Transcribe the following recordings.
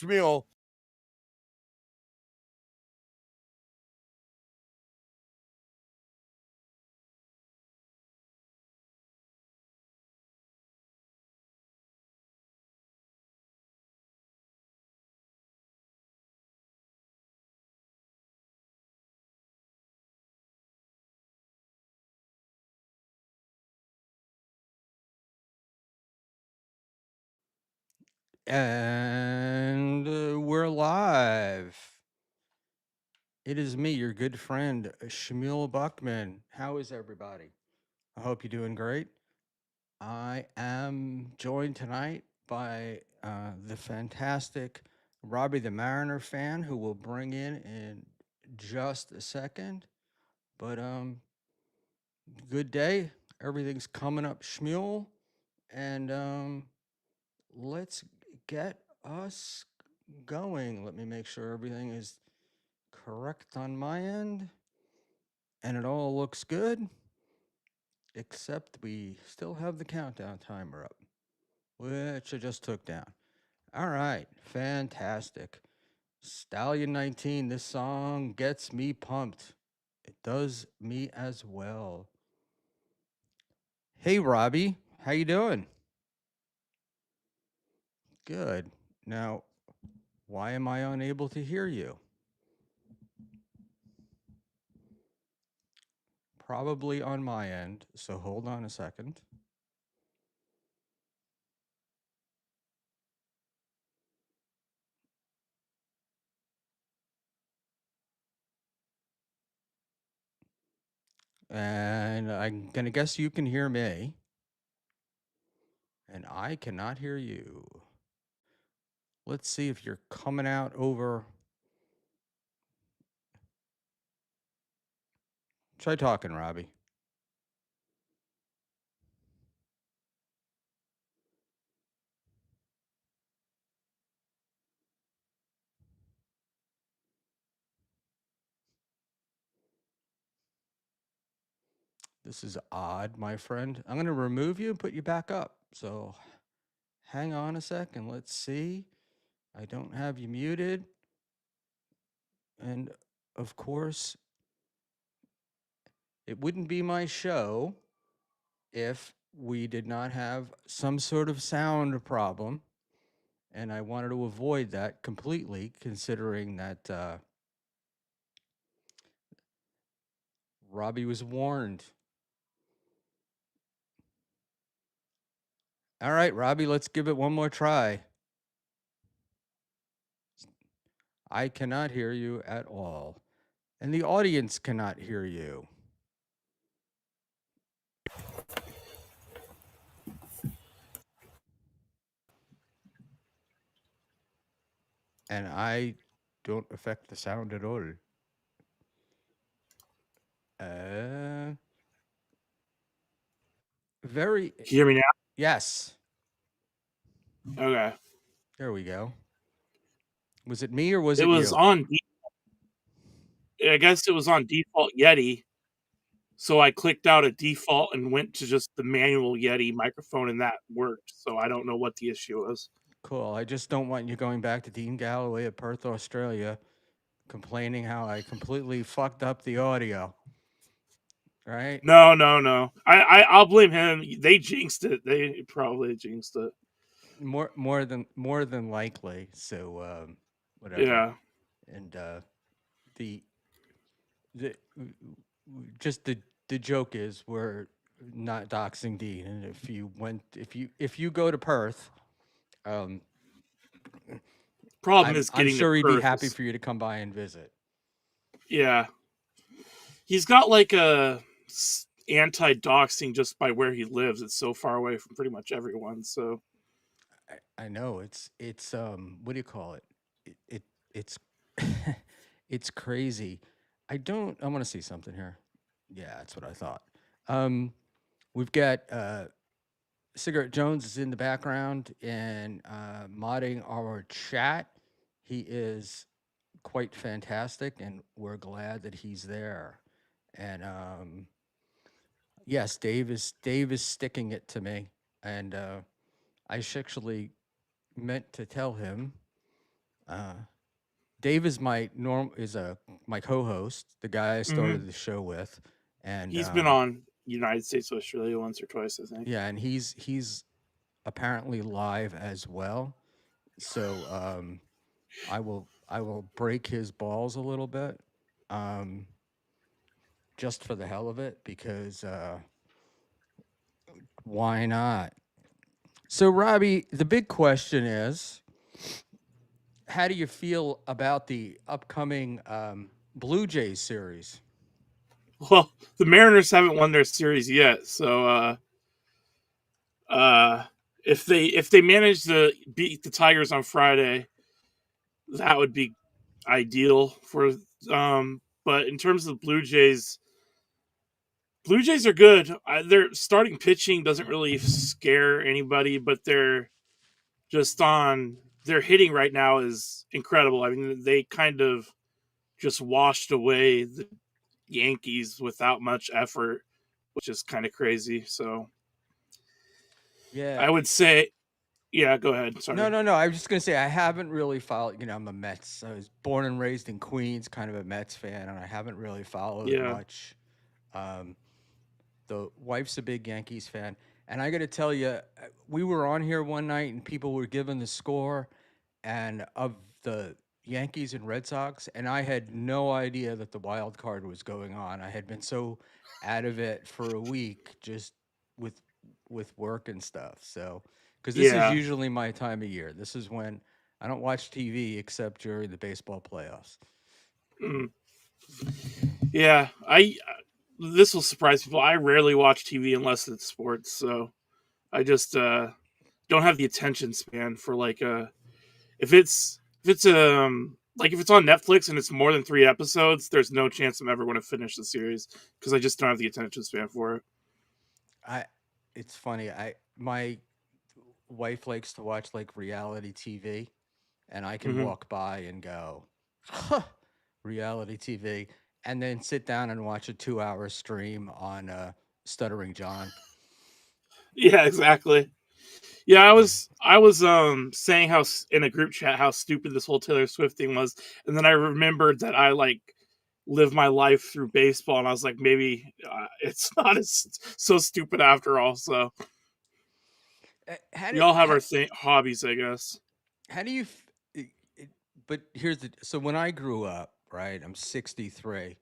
Schmuel. And we're live. It is me, your good friend, Schmuel Buckman. How is everybody? I hope you're doing great. I am joined tonight by the fantastic Robbie the Mariner fan, who will bring in just a second. But good day. Everything's coming up, Schmuel, and let's get us going. Let me make sure everything is correct on my end, and it all looks good, except we still have the countdown timer up, which I just took down. All right, fantastic. Stallion 19, this song gets me pumped. It does me as well. Hey, Robbie, how you doing? Good. Now, why am I unable to hear you? Probably on my end, so hold on a second. And I'm going to guess you can hear me, and I cannot hear you. Let's see if you're coming out over. Try talking, Robbie. This is odd, my friend. I'm going to remove you and put you back up. So hang on a second. Let's see. I don't have you muted. And of course, it wouldn't be my show if we did not have some sort of sound problem. And I wanted to avoid that completely, considering that Robbie was warned. All right, Robbie, let's give it one more try. I cannot hear you at all, and the audience cannot hear you. And I don't affect the sound at all. Uh, very. Can you hear me Yes. now? Okay. There we go. Was it me or was It it was you? on. I guess it was on default Yeti. So I clicked out of default and went to just the manual Yeti microphone, and that worked. So I don't know what the issue was. Cool. I just don't want you going back to Dean Galloway at Perth, Australia, complaining how I completely fucked up the audio. Right? No. I'll blame him. They jinxed it. They probably jinxed it. More than likely. So whatever. Yeah. And the the just the joke is we're not doxing Dean, and if you go to Perth, um, Problem is I'm getting to sure he'd be Perth. happy for you to come by and visit. Yeah. He's got like a anti-doxing just by where he lives. It's so far away from pretty much everyone. So I know it's what do you call it? It's it's crazy. I want to see something here. Yeah, that's what I thought. We've got Cigarette Jones is in the background and modding our chat. He is quite fantastic, and we're glad that he's there. And yes, Dave is sticking it to me, and I actually meant to tell him Uh, Dave is my co-host, the guy I Mhm. started the show with, and He's been on United States of Australia once or twice, I think. yeah, and he's apparently live as well. So I will break his balls a little bit, um, just for the hell of it, because why not? So Robbie, the big question is, how do you feel about the upcoming Blue Jays series? Well, the Mariners haven't won their series yet, so uh, if they manage to beat the Tigers on Friday, that would be ideal for. But in terms of Blue Jays are good. Their starting pitching doesn't really scare anybody, but they're just on. Their hitting right now is incredible. I mean, they kind of just washed away the Yankees without much effort, which is kind of crazy. So Yeah, I would say, yeah, go ahead. no, Sorry. no, no. I was just gonna say I haven't really followed. I'm a Mets. I was born and raised in Queens, kind of a Mets fan, and I haven't really followed Yeah. much. Um, the wife's a big Yankees fan, and I got to tell you, we were on here one night and people were giving the score, and of the Yankees and Red Sox, and I had no idea that the wild card was going on. I had been so out of it for a week, just with with work and stuff. So, because this is Yeah. usually my time of year. This is when I don't watch TV except during the baseball playoffs. Mm. Yeah. This will surprise people. I rarely watch TV unless it's sports, so I just don't have the attention span for like if it's on Netflix and it's more than 3 episodes, there's no chance I'm ever going to finish the series because I just don't have the attention span for it. I, it's funny. My wife likes to watch like reality TV, and I can Hmm. walk by and go, huh, reality TV, and then sit down and watch a 2 hour stream on Stuttering John. Yeah, exactly. Yeah, Yeah. I was saying in a group chat how stupid this whole Taylor Swift thing was, and then I remembered that I like live my life through baseball, and I was like, maybe it's not as so stupid after all. So How we do all have how, our hobbies, I guess. how do you? But here's the so when I grew up, right? I'm 63,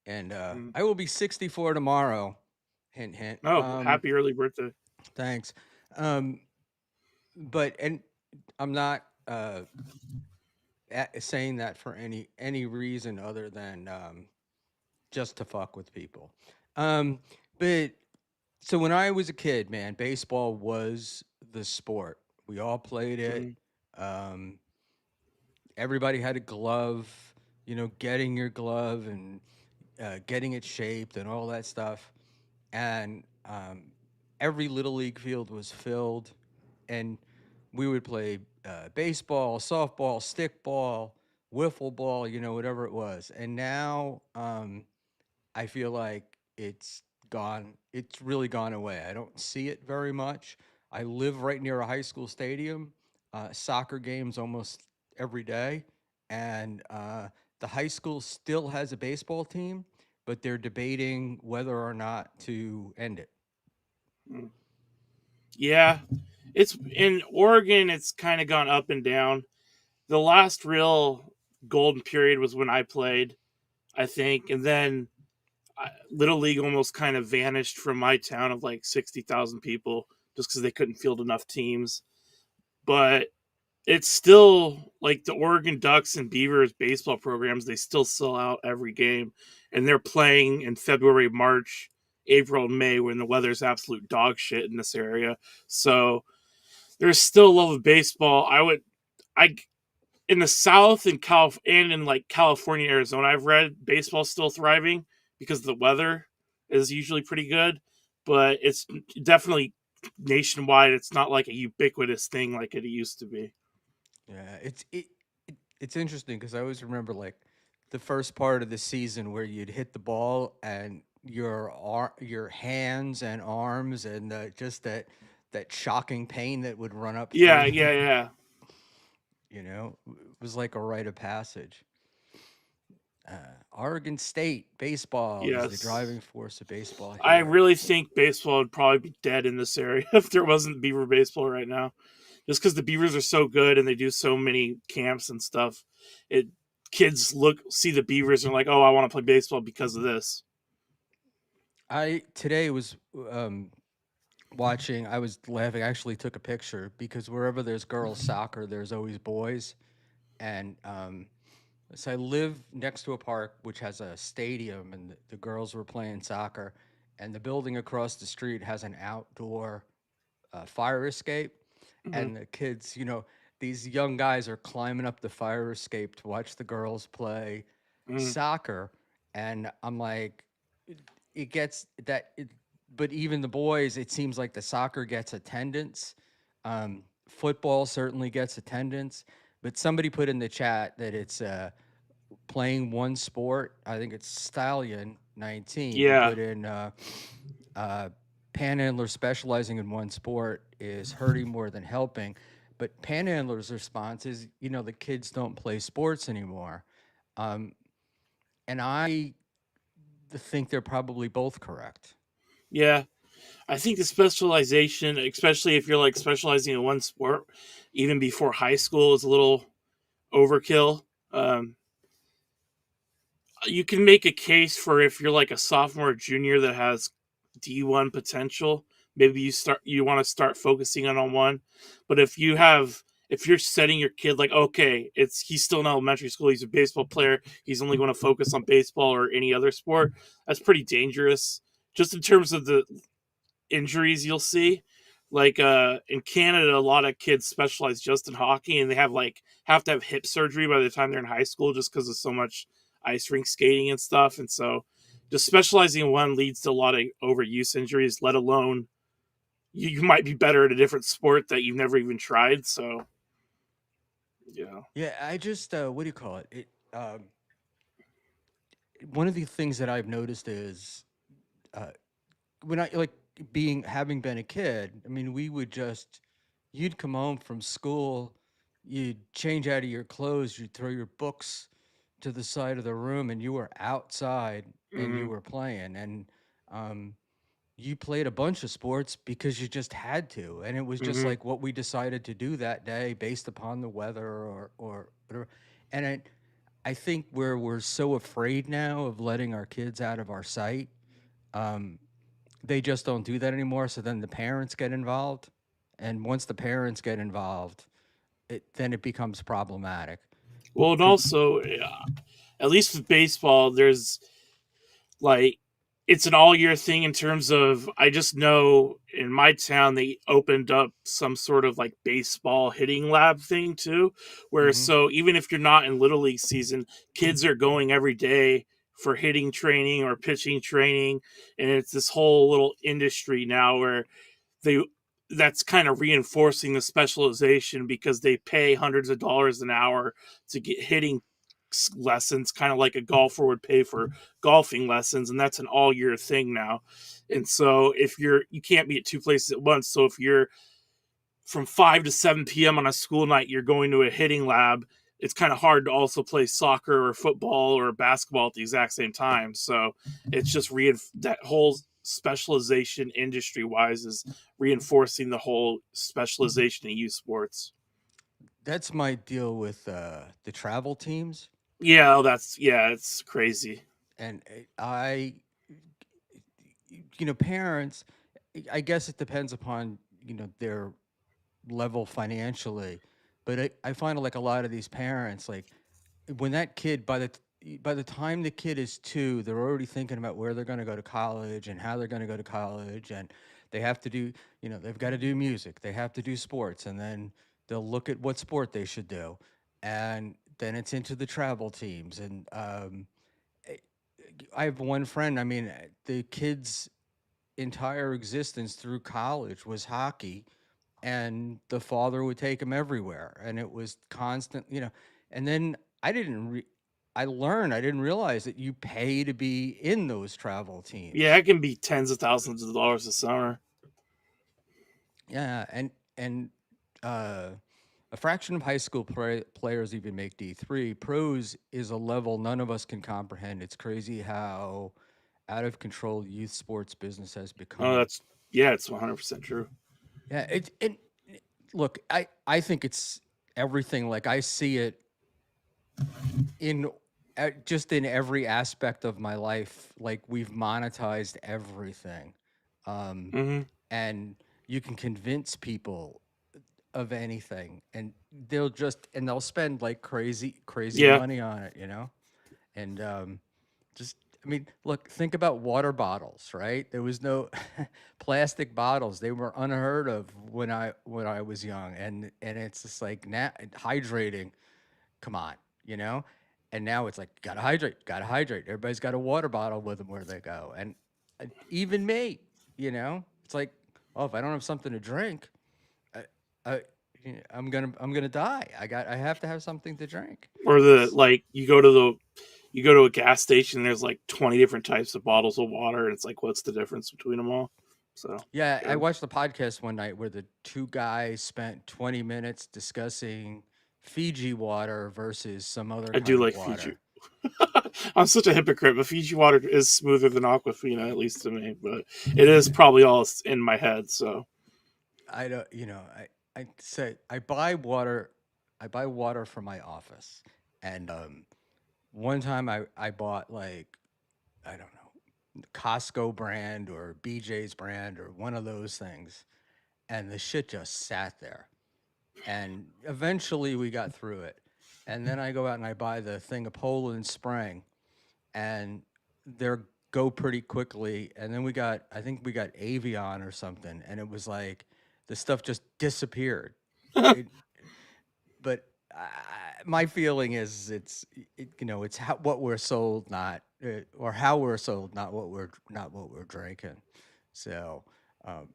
and Mm. I will be 64 tomorrow. Hint, hint. Oh, happy early birthday! Thanks. Um, but and I'm not saying that for any reason other than just to fuck with people. Um, but so when I was a kid, man, baseball was the sport. We all played it. Mm. Um, Everybody had a glove. Getting your glove and getting it shaped and all that stuff. And every little league field was filled, and we would play baseball, softball, stickball, wiffle ball, whatever it was. And now I feel like it's gone. It's really gone away. I don't see it very much. I live right near a high school stadium, soccer games almost every day, and the high school still has a baseball team, but they're debating whether or not to end it. Mm. Yeah, it's in Oregon. It's kind of gone up and down. The last real golden period was when I played, I think, and then Little League almost kind of vanished from my town of like 60,000 people just because they couldn't field enough teams. But it's still like the Oregon Ducks and Beavers baseball programs, they still sell out every game. And they're playing in February, March, April, and May when the weather's absolute dog shit in this area. So there's still a love of baseball. I in the South and and in like California, Arizona, I've read baseball's still thriving because the weather is usually pretty good, but it's definitely nationwide. It's not like a ubiquitous thing like it used to be. Yeah, it's interesting because I always remember like the first part of the season where you'd hit the ball and your hands and arms and just that shocking pain that would run up through Yeah, you. yeah, yeah. It was like a rite of passage. Oregon State baseball is the Yes. driving force of baseball I here. really think baseball would probably be dead in this area if there wasn't Beaver baseball right now. Just because the Beavers are so good and they do so many camps and stuff, it kids see the Beavers and are like, oh, I want to play baseball because of this. I today was watching. I was laughing. I actually took a picture because wherever there's girls soccer, there's always boys. And so I live next to a park which has a stadium, and the girls were playing soccer, and the building across the street has an outdoor fire escape, Mm-hmm. and the kids, these young guys are climbing up the fire escape to watch the girls play Mm-hmm. soccer, and I'm like, it gets that, but even the boys, it seems like the soccer gets attendance. Football certainly gets attendance, but somebody put in the chat that it's playing one sport. I think it's Stallion 19. He Yeah, put in uh, panhandler specializing in one sport is hurting more than helping. But panhandler's response is, the kids don't play sports anymore. Um, and I think they're probably both correct. yeah. I think the specialization, especially if you're like specializing in one sport, even before high school, is a little overkill. Um, you can make a case for if you're like a sophomore or junior that has D1 potential, maybe you want to start focusing on one. But if you're setting your kid like, okay, he's still in elementary school, he's a baseball player, he's only going to focus on baseball or any other sport, that's pretty dangerous. Just in terms of the injuries you'll see. Like in Canada, a lot of kids specialize just in hockey, and they have to have hip surgery by the time they're in high school, just because of so much ice rink skating and stuff. And so, just specializing in one leads to a lot of overuse injuries. Let alone you might be better at a different sport that you've never even tried. So, yeah. Yeah, I just what do you call it? One of the things that I've noticed is uh, when I like being having been a kid. I mean, you'd come home from school, you'd change out of your clothes, you'd throw your books to the side of the room, and you were outside and you Hmm. were playing, and um, you played a bunch of sports because you just had to, and it was just Hmm. like what we decided to do that day based upon the weather or whatever. And I think where we're so afraid now of letting our kids out of our sight, um, they just don't do that anymore. So then the parents get involved, and once the parents get involved, then it becomes problematic. Well, and 'Cause- also, at least with baseball, there's like it's an all year thing in terms of I just know in my town they opened up some sort of like baseball hitting lab thing too, where Mhm. so even if you're not in little league season, kids are going every day for hitting training or pitching training, and it's this whole little industry now where they that's kind of reinforcing the specialization because they pay hundreds of dollars an hour to get hitting lessons, kind of like a golfer would pay for golfing lessons, and that's an all year thing now. And so if you can't be at two places at once, so if you're from 5 to 7 p.m. on a school night, you're going to a hitting lab, it's kind of hard to also play soccer or football or basketball at the exact same time. So it's just that whole specialization industry wise is reinforcing the whole specialization in youth sports. That's my deal with the travel teams, Yeah, it's crazy. and parents. I guess it depends upon their level financially, but I find like a lot of these parents, like when that kid by the time the kid is 2, they're already thinking about where they're going to go to college and how they're going to go to college, and they have to do, they've got to do music, they have to do sports, and then they'll look at what sport they should do, and then it's into the travel teams, and I I have one friend. I mean, the kid's entire existence through college was hockey, and the father would take him everywhere, and it was constant, and then I didn't realize that you pay to be in those travel Yeah, teams. it can be tens of thousands of dollars a summer. Yeah, and uh a fraction of high school players even make D3. Pros is a level none of us can comprehend. It's crazy how out of control youth sports business has Oh, become. that's yeah, it's 100% true. Yeah, it look, I think it's everything. Like I see it in just in every aspect of my life. Like we've monetized everything, um, Hmm. and you can convince people of anything, and they'll spend like crazy Yeah, money on it, you know. And just I mean, look, think about water bottles, right? There was no plastic bottles. They were unheard of when I was young, and it's just like now hydrating. Come on, you know. And now it's like gotta hydrate, gotta hydrate. Everybody's got a water bottle with them where they go, and even me, you know, it's like, oh, if I don't have something to drink, I, I, I'm gonna die. I have to have something to drink. or the S- like you go to a gas station. And there's like 20 different types of bottles of water, and it's like, what's the difference between them all? So Yeah, I yeah, watched the podcast one night where the two guys spent 20 minutes discussing Fiji water versus some other I do kind of like Fiji. water. I'm such a hypocrite, but Fiji water is smoother than Aquafina, at least to me. But it is probably all in my head. So I don't, you know, I say I buy water, I buy water for my office, and one time I bought like I don't know Costco brand or BJ's brand or one of those things, and the shit just sat there. And eventually we got through it. And then I go out and I buy the thing of Poland Spring, and they're go pretty quickly. And then I think we got Avion or something, and it was like the stuff just disappeared. It, but my feeling is you know it's what we're sold, not or how we're sold, not what we're drinking. So um,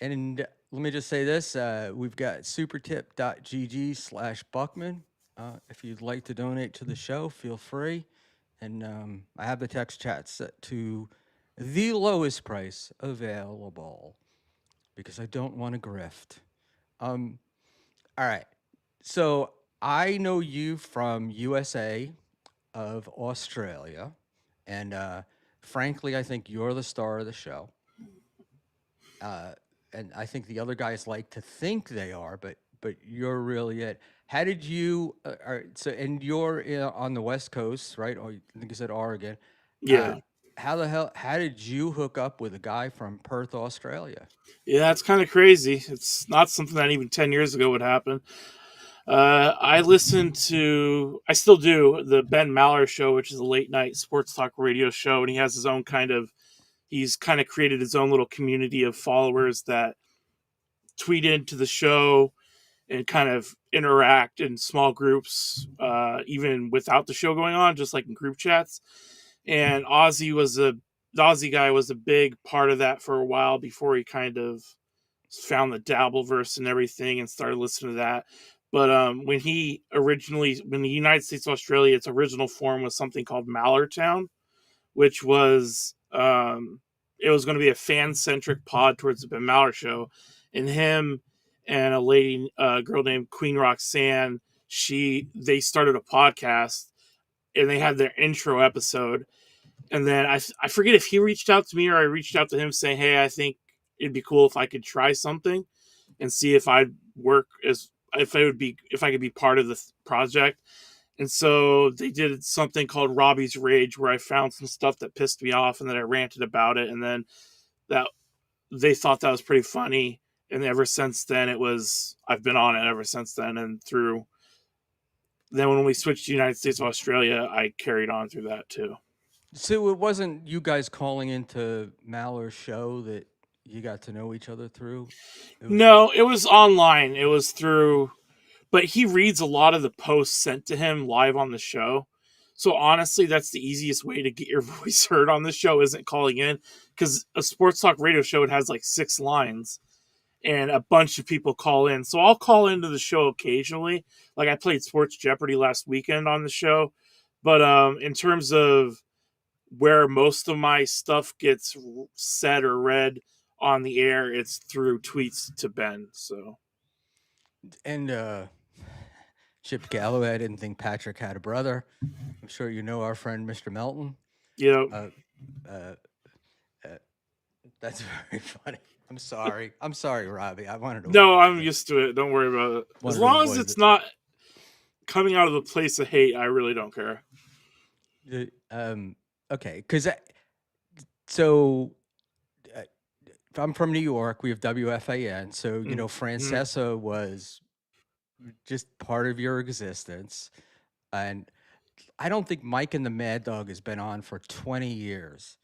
and let me just say this: we've got supertip.gg/Buckman. If you'd like to donate to the show, feel free. And I have the text chat set to the lowest price available because I don't want to grift. Um, all right. So I know you from USA of Australia, and frankly, I think you're the star of the show. uh, and I think the other guys like to think they are, but you're really it. How did you? So, and you're on the West Coast, right? Or I think you said Oregon. Uh, yeah, how the hell? How did you hook up with a guy from Perth, Australia? yeah, that's kind of crazy. It's not something that even 10 years ago would happen. I listened to, I still do, the Ben Maller show, which is a late night sports talk radio show, and he has his own kind of, he's kind of created his own little community of followers that tweet into the show and kind of interact in small groups, even without the show going on, just like in group chats. And the Aussie guy was a big part of that for a while before he kind of found the Dabbleverse and everything and started listening to that. But when the United States of Australia, its original form was something called Mallertown, which was it was going to be a fan centric pod towards the Ben Maller show, and him and a lady, a girl named Queen Roxanne, they started a podcast and they had their intro episode, and then I forget if he reached out to me or I reached out to him saying, hey, I think it'd be cool if I could try something and see if I'd work as if I could be part of the project. And so they did something called Robbie's Rage, where I found some stuff that pissed me off, and then I ranted about it, and then that they thought that was pretty funny. And ever since then, I've been on it ever since then, and through then when we switched to United States of Australia, I carried on through that too. So it wasn't you guys calling into Maller's show that you got to know each other through. It was No, it was online. It was through, but he reads a lot of the posts sent to him live on the show. So honestly, that's the easiest way to get your voice heard on the show isn't calling in, because a sports talk radio show, it has like 6 lines and a bunch of people call in. So I'll call into the show occasionally. Like I played Sports Jeopardy last weekend on the show, but in terms of where most of my stuff gets said or read on the air, it's through tweets to Ben. So And Chip Galloway, I didn't think Patrick had a brother. I'm sure you know our friend Mr. Melton. You know, Uh, uh, uh, that's very funny. I'm sorry. I'm sorry, Robbie. I wanted to no, avoid I'm the used to it. Don't worry about it. As wanted to long as avoid it's not coming out of the place of hate, I really don't care. the okay, because so uh, I'm from New York. We have WFAN, so you know Mm-hmm. Francesa was just part of your existence, and I don't think Mike and the Mad Dog has been on for 20 years,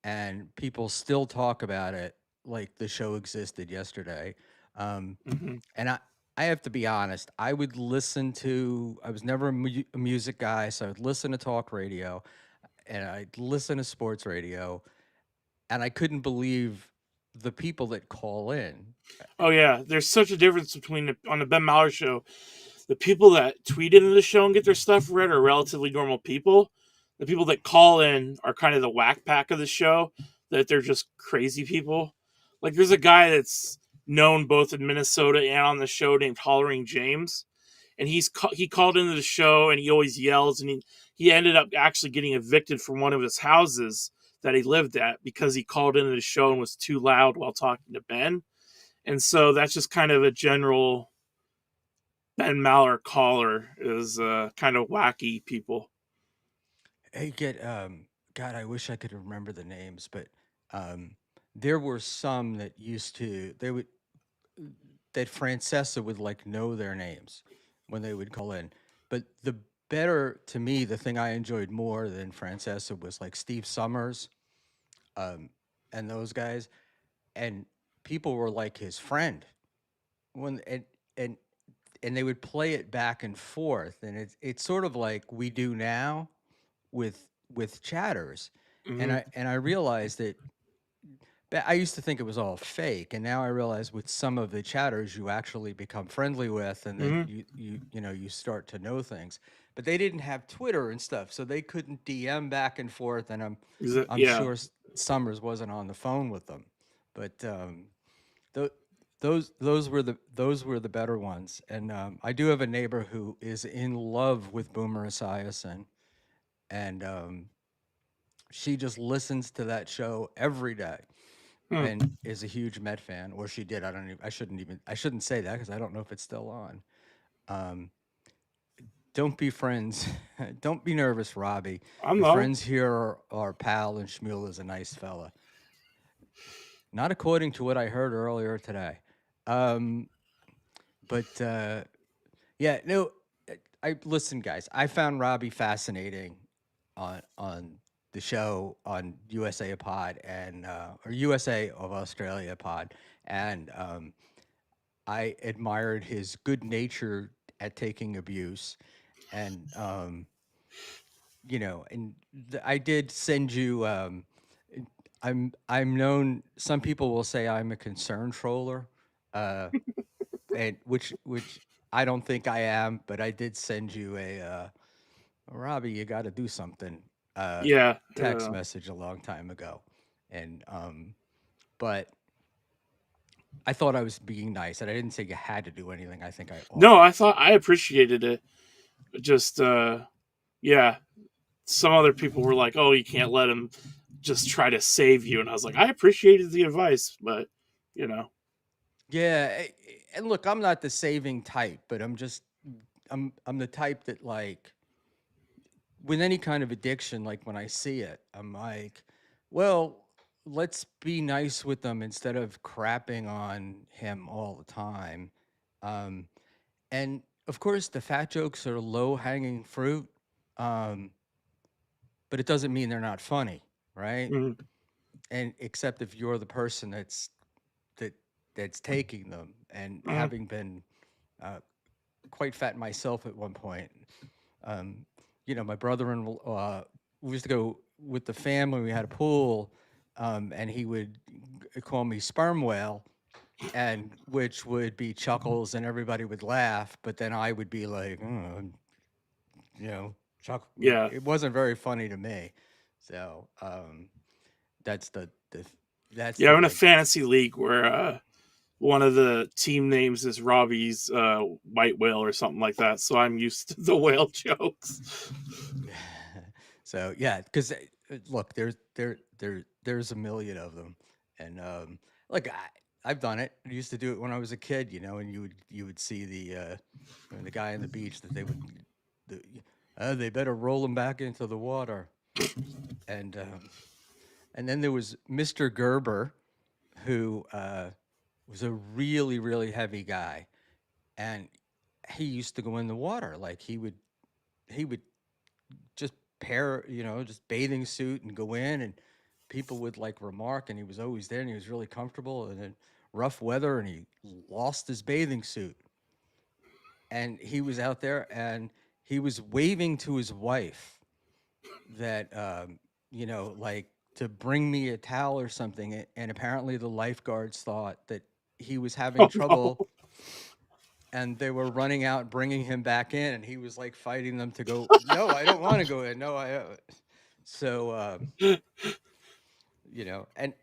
and people still talk about it like the show existed yesterday. Um, Mm-hmm. and I have to be honest, I would listen to, I was never a music guy, so I would listen to talk radio and I'd listen to sports radio, and I couldn't believe the people that call in. Oh yeah, there's such a difference between on the Ben Maller show. The people that tweet into the show and get their stuff read are relatively normal people. The people that call in are kind of the whack pack of the show. That they're just crazy people. Like there's a guy that's known both in Minnesota and on the show named Hollering James, and he called into the show and he always yells and he ended up actually getting evicted from one of his houses that he lived at because he called into the show and was too loud while talking to Ben. And so that's just kind of a general Ben Maller caller is kind of wacky people. Hey, God, I wish I could remember the names, but um, there were some that used to, they would, that Francesa would like know their names when they would call in. But the better to me, the thing I enjoyed more than Francesa was like Steve Summers, um, and those guys, and people were like his friend when and and they would play it back and forth, and it's sort of like we do now with chatters, Hmm. and I realized that I used to think it was all fake, and now I realize with some of the chatters you actually become friendly with, and that Hmm. you know you start to know things. But they didn't have Twitter and stuff, so they couldn't DM back and forth. And I'm Yeah. sure Summers wasn't on the phone with them, but th- those were the better ones. And I do have a neighbor who is in love with Boomer Esiason, and she just listens to that show every day Hmm. and is a huge Met fan, or she did. I don't even. I shouldn't say that because I don't know if it's still on. Um, don't be friends. Don't be nervous, Robbie. I'm Your no. friends here are Pal, and Schmuel is a nice fella. Not according to what I heard earlier today. Um, but yeah, no. I listen, guys. I found Robbie fascinating on the show on USA Pod and or USA of Australia Pod, and I admired his good nature at taking abuse, and you know, and I did send you. I'm known. Some people will say I'm a concern troller, uh, and which I don't think I am, but I did send you a Robbie. You got to do something. Yeah. Text message a long time ago, and but I thought I was being nice, and I didn't say you had to do anything. I think I No, offered. I thought I appreciated it. Just yeah. Some other people were like, "Oh, you can't let him just try to save you," and I was like, "I appreciated the advice, but you know." Yeah, and look, I'm not the saving type, but I'm the type that like with any kind of addiction, like when I see it, I'm like, well, let's be nice with them instead of crapping on him all the time. Um, and of course, the fat jokes are low hanging fruit, um, but it doesn't mean they're not funny, right? Mhm. And except if you're the person that that's taking them, and Mhm. having been uh, quite fat myself at one point. Um, you know, my brother-in-law, we used to go with the family. We had a pool, and he would call me sperm whale, and which would be chuckles, and everybody would laugh. But then I would be like, you know, chuck. Yeah. It wasn't very funny to me. So that's the Yeah, I'm in a thing. fantasy league where one of the team names is Robbie's white whale or something like that. So I'm used to the whale jokes. So yeah, because look, there's a million of them, and like I've done it. I used to do it when I was a kid, and you would see the guy on the beach that the, they better roll him back into the water, and and then there was Mr. Gerber, who was a really really heavy guy, and he used to go in the water like he would just just bathing suit and go in, and people would like remark, and he was always there, and he was really comfortable, and then rough weather, and he lost his bathing suit, and he was out there, and he was waving to his wife that like to bring me a towel or something, and apparently the lifeguards thought that he was having Oh no. trouble, and they were running out bringing him back in, and he was like fighting them to go, no, I don't want to go in, no, so and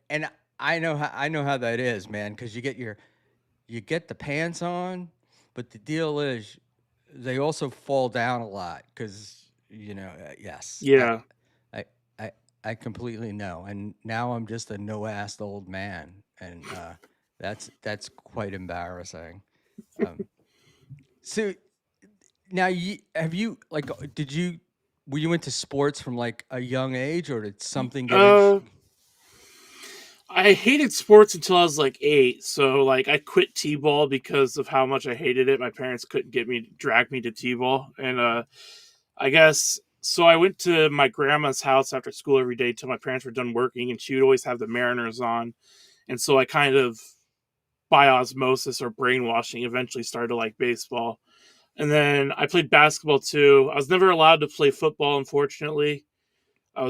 I know how that is, man, because you get the pants on, but the deal is they also fall down a lot because yes, Yeah. I I I completely know, and now I'm just a no-assed old man, and that's quite embarrassing. Um, so now did you were you into sports from like a young age, or did something get in? Uh, I hated sports until I was like 8. So like I quit t-ball because of how much I hated it. My parents couldn't drag me to t-ball, and I guess so. I went to my grandma's house after school every day till my parents were done working, and she would always have the Mariners on, and so I kind of by osmosis or brainwashing eventually started to like baseball. And then I played basketball too. I was never allowed to play football, unfortunately.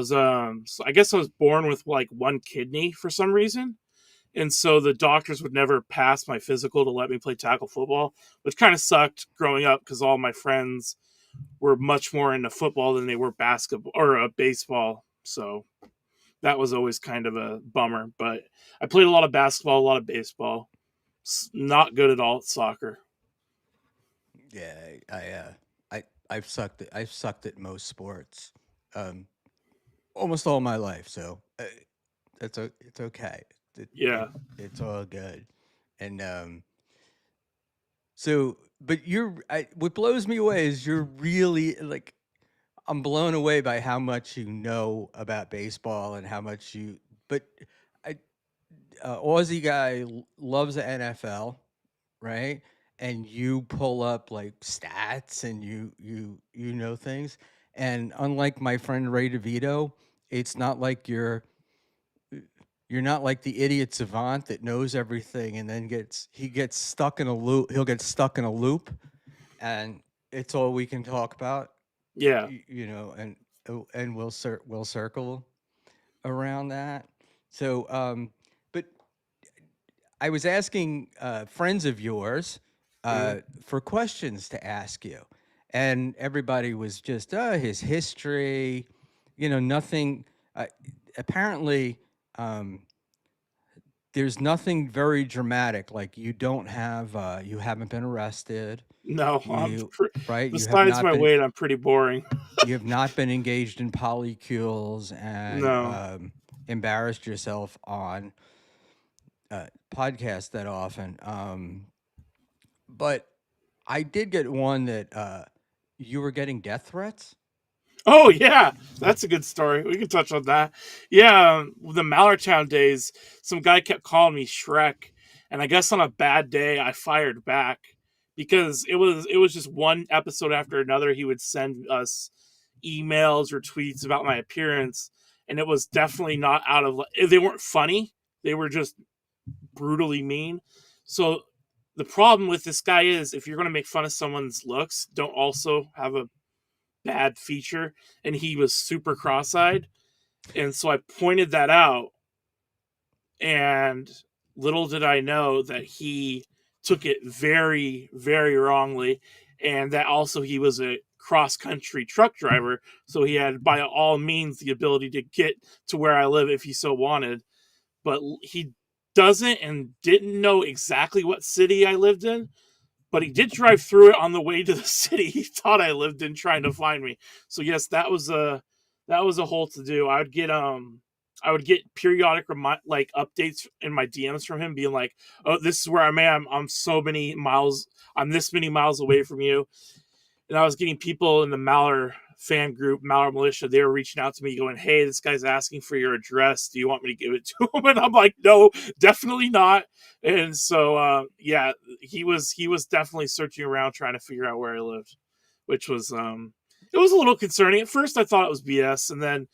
So I guess I was born with like one kidney for some reason. And so the doctors would never pass my physical to let me play tackle football, which kind of sucked growing up because all my friends were much more into football than they were basketball or baseball. So that was always kind of a bummer. But I played a lot of basketball, a lot of baseball. Not good at all at soccer. Yeah, I've sucked at most sports, um, almost all my life. So it's okay. Yeah. It's all good. And but what blows me away is you're really like I'm blown away by how much you know about baseball and how much you. But I Aussie guy loves the NFL, right? And you pull up like stats and you know things. And unlike my friend Ray DeVito, it's not like you're not like the idiot savant that knows everything and then gets stuck in a loop. He'll get stuck in a loop, and it's all we can talk about, Yeah. and we'll circle around that. So, but I was asking friends of yours Mm. for questions to ask you, and everybody was just his history, nothing. Apparently, um, there's nothing very dramatic. Like you haven't been arrested. No, You right. You have besides not my been weight, I'm pretty boring. you have not been engaged in polycules and No. embarrassed yourself on podcasts that often. But I did get one that you were getting death threats. Oh yeah, that's a good story. We can touch on that. Yeah, the Mallertown days, some guy kept calling me Shrek, and I guess on a bad day I fired back because it was just one episode after another. He would send us emails or tweets about my appearance, and it was definitely not out of. They weren't funny. They were just brutally mean. So the problem with this guy is if you're going to make fun of someone's looks, don't also have a bad feature. And he was super cross-eyed, and so I pointed that out, and little did I know that he took it very very wrongly, and that also he was a cross-country truck driver, so he had by all means the ability to get to where I live if he so wanted. But he doesn't and didn't know exactly what city I lived in, but he did drive through it on the way to the city he thought I lived in, trying to find me. So yes, that was a whole to do. I would get periodic like updates in my DMs from him, being like, "Oh, this is where I'm at. I'm so many miles. I'm this many miles away from you." And I was getting people in the Maller fan group, Maller Militia. They were reaching out to me, going, "Hey, this guy's asking for your address. Do you want me to give it to him?" And I'm like, "No, definitely not." And so, yeah, he was definitely searching around trying to figure out where I lived, which was it was a little concerning. At first, I thought it was BS, and then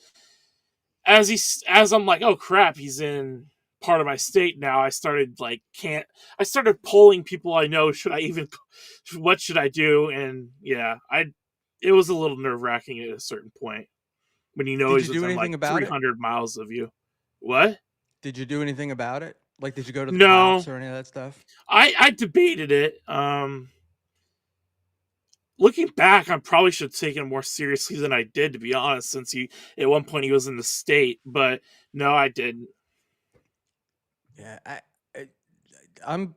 as I'm like, "Oh crap, he's in part of my state now," I started polling people I know. Should I even what should I do? And yeah, I it was a little nerve-wracking at a certain point when you know Did he's you do within like anything about it? 300 miles of you. What? Did you do anything about it? Like, did you go to the No, cops or any of that stuff? I debated it. Looking back, I probably should have taken it more seriously than I did, to be honest, since he at one point he was in the state. But no, I didn't. Yeah, I I'm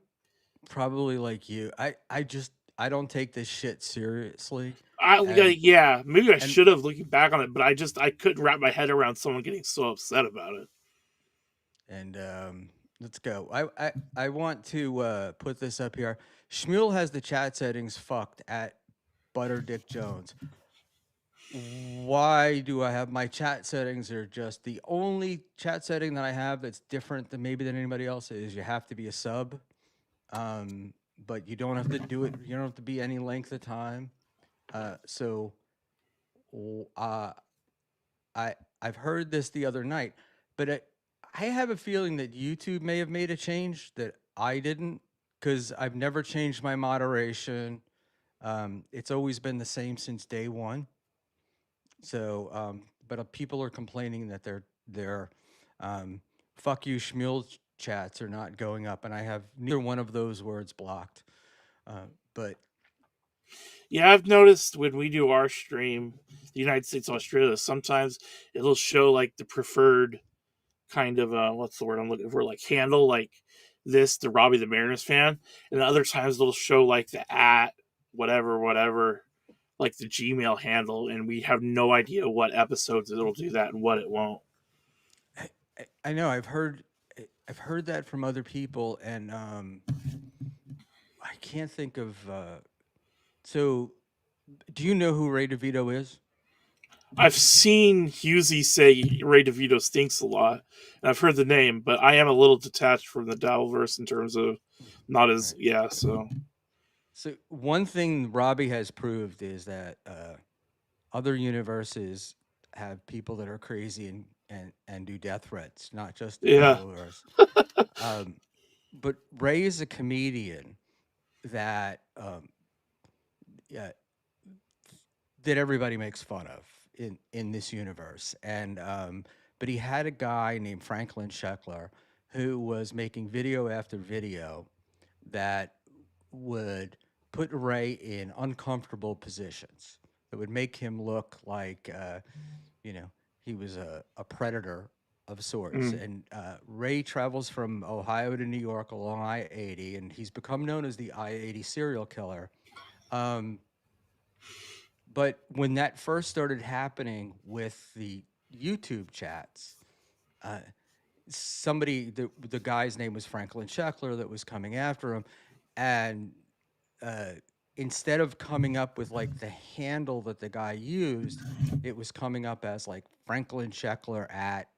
probably like you. I don't take this shit seriously, and Yeah, maybe I and should have looking back on it, but I couldn't wrap my head around someone getting so upset about it. and let's go. I want to put this up here. Schmuel has the chat settings fucked at Butter Dick Jones. Why do I have my chat settings are just the only chat setting that I have that's different than maybe than anybody else is you have to be a sub. Um, but you don't have to do it. You don't have to be any length of time. So w- uh, I I've heard this the other night, but I have a feeling that YouTube may have made a change that I didn't because I've never changed my moderation. It's always been the same since day one. So, but people are complaining that their "fuck you" Schmuel chats are not going up, and I have neither one of those words blocked. But Yeah, I've noticed when we do our stream, the United States Australia, sometimes it'll show like the preferred kind of what's the word I'm looking for, like handle, like this, the Robbie the Mariners fan, and other times it'll show like the at whatever whatever, like the Gmail handle, and we have no idea what episodes it'll do that and what it won't. I know I've heard that from other people, and I can't think of. So, do you know who Ray DeVito is? I've seen Husey say Ray DeVito stinks a lot, and I've heard the name, but I am a little detached from the Dabbleverse in terms of not as Right. yeah. So So one thing Robbie has proved is that other universes have people that are crazy and do death threats, not just the yeah, Dabbleverse. Um, but Ray is a comedian that yeah, that everybody makes fun of in this universe, and but he had a guy named Franklin Sheckler who was making video after video that would put Ray in uncomfortable positions that would make him look like you know he was a predator of sorts. mm. And Ray travels from Ohio to New York along I-80, and he's become known as the I-80 serial killer. Um, but when that first started happening with the YouTube chats, uh, the guy's name was Franklin Sheckler that was coming after him, and uh, instead of coming up with like the handle that the guy used, it was coming up as like Franklin Sheckler at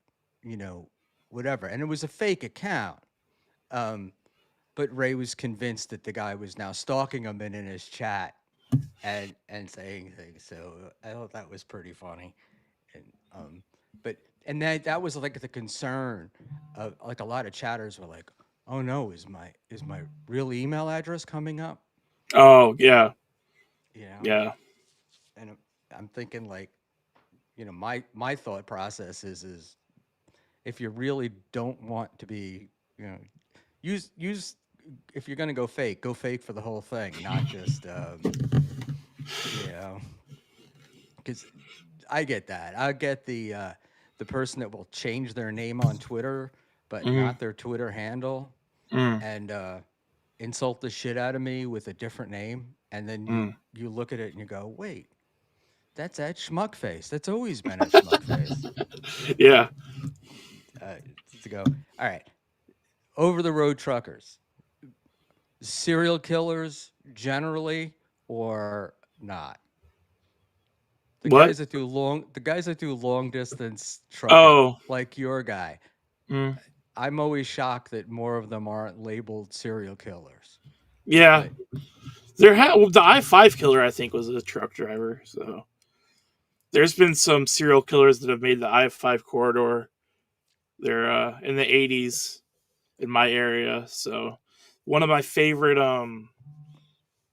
you know whatever, and it was a fake account. Um, but Ray was convinced that the guy was now stalking him and in his chat and saying things. So I thought that was pretty funny. And but and that was like the concern of like a lot of chatters were like, oh no, is my real email address coming up? Oh yeah, You know, yeah. and I'm thinking like, my thought process is if you really don't want to be, use if you're gonna go fake for the whole thing, not just you know, because I get that. I get the person that will change their name on Twitter but Mm, not their Twitter handle, mm, and insult the shit out of me with a different name, and then you mm. you look at it and you go, wait, that's at Schmuckface. That's always been at Schmuckface. Yeah. Uh, to go, all right, over the road truckers, serial killers generally or not? What? The guys that do long distance trucking, Oh. like your guy. Mm. I'm always shocked that more of them aren't labeled serial killers. Yeah. But Well, the I-5 killer, I think, was a truck driver. So there's been some serial killers that have made the I-5 corridor. They're in the 80s in my area. So one of my favorite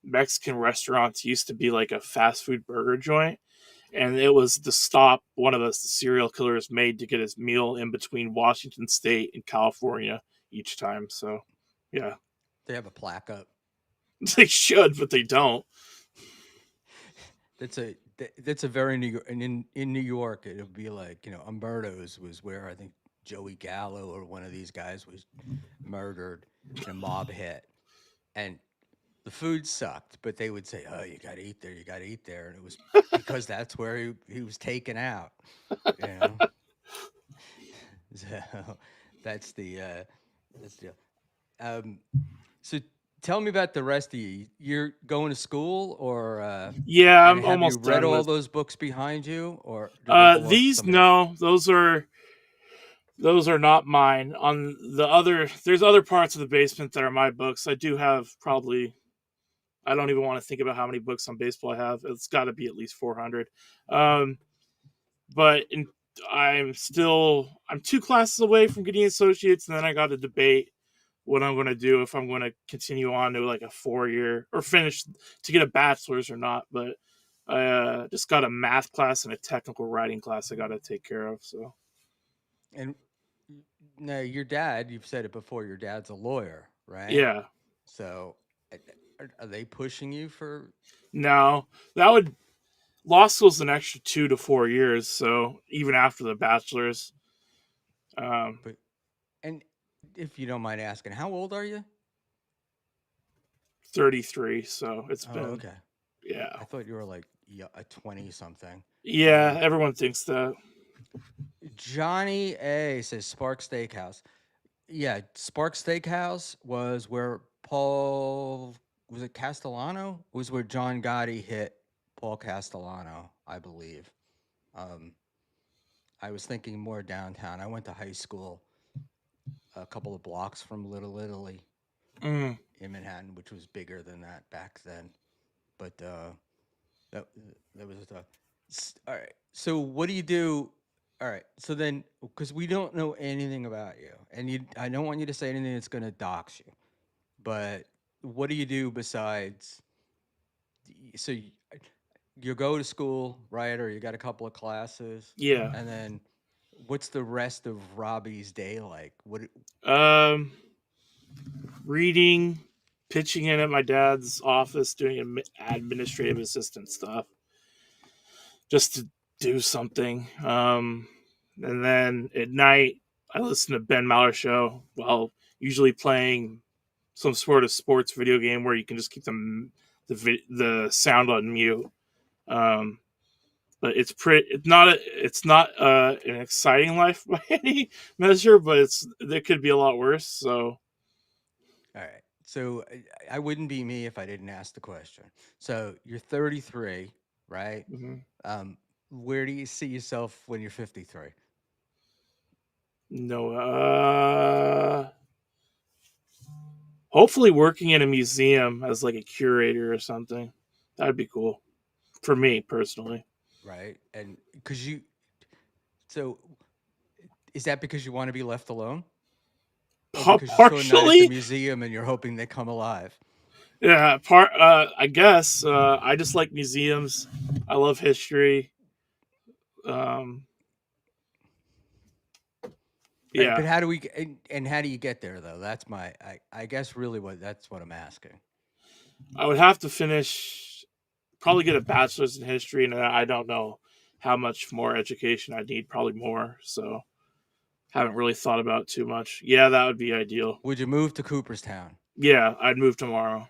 Mexican restaurants used to be like a fast food burger joint, and it was the stop one of the serial killers made to get his meal in between Washington State and California each time. So, yeah, they have a plaque up. they should, but they don't. That's a very New York, and in New York it'll be like, Umberto's was where I think Joey Gallo or one of these guys was murdered in a mob hit, and the food sucked, but they would say, "Oh, you got to eat there, you got to eat there," and it was because that's where he was taken out, you know. So that's the that's the um. So tell me about the rest of you. You're going to school, or Yeah, and I'm have you almost read done all with. those books behind you, or do they belong to These somebody? no, those are not mine. On the other, there's other parts of the basement that are my books. I do have probably. I don't even want to think about how many books on baseball I have. It's got to be at least 400. Um, but I'm two classes away from getting associates, and then I got to debate what I'm going to do if I'm going to continue on to like a 4 year or finish to get a bachelor's or not. But I just got a math class and a technical writing class I got to take care of. So And no, your dad. You've said it before. Your dad's a lawyer, right? yeah, So uh, are they pushing you for? no, that would law school's an extra 2 to 4 years. So even after the bachelor's, um, But and if you don't mind asking, how old are you? 33. So it's Oh, been okay. yeah, I thought you were like a 20 something. yeah. Um, Everyone thinks that. Johnny A says Spark Steakhouse. Yeah, Spark Steakhouse was where Paul was it Castellano? Was where John Gotti hit Paul Castellano, I believe. Um, I was thinking more downtown. I went to high school a couple of blocks from Little Italy Mm. in Manhattan, which was bigger than that back then. But that that was all right. So what do you do? All right. So then, because we don't know anything about you, and I don't want you to say anything that's going to dox you. But what do you do besides? So you go to school, right? Or you got a couple of classes, Yeah. and then what's the rest of Robbie's day like? Um, reading, pitching in at my dad's office, doing administrative assistant stuff, just to do something. And then at night, I listen to Ben Maller show while usually playing some sort of sports video game where you can just keep the sound on mute. Um, but it's not an exciting life by any measure, but it could be a lot worse. So All right. So I wouldn't be me if I didn't ask the question. So you're 33, right? mhm. Where do you see yourself when you're 53? No, hopefully working in a museum as like a curator or something. That'd be cool for me personally. Right? And so is that because you want to be left alone? Or because you saw a night at the Partially, museum and you're hoping they come alive? yeah. I guess I just like museums. I love history. Um, All right, yeah, but how do we and how do you get there though? That's I guess really that's what I'm asking. I would have to finish, probably get a bachelor's in history, and I don't know how much more education I need. Probably more. So Haven't really thought about it too much. Yeah, that would be ideal. Would you move to Cooperstown? Yeah, I'd move tomorrow.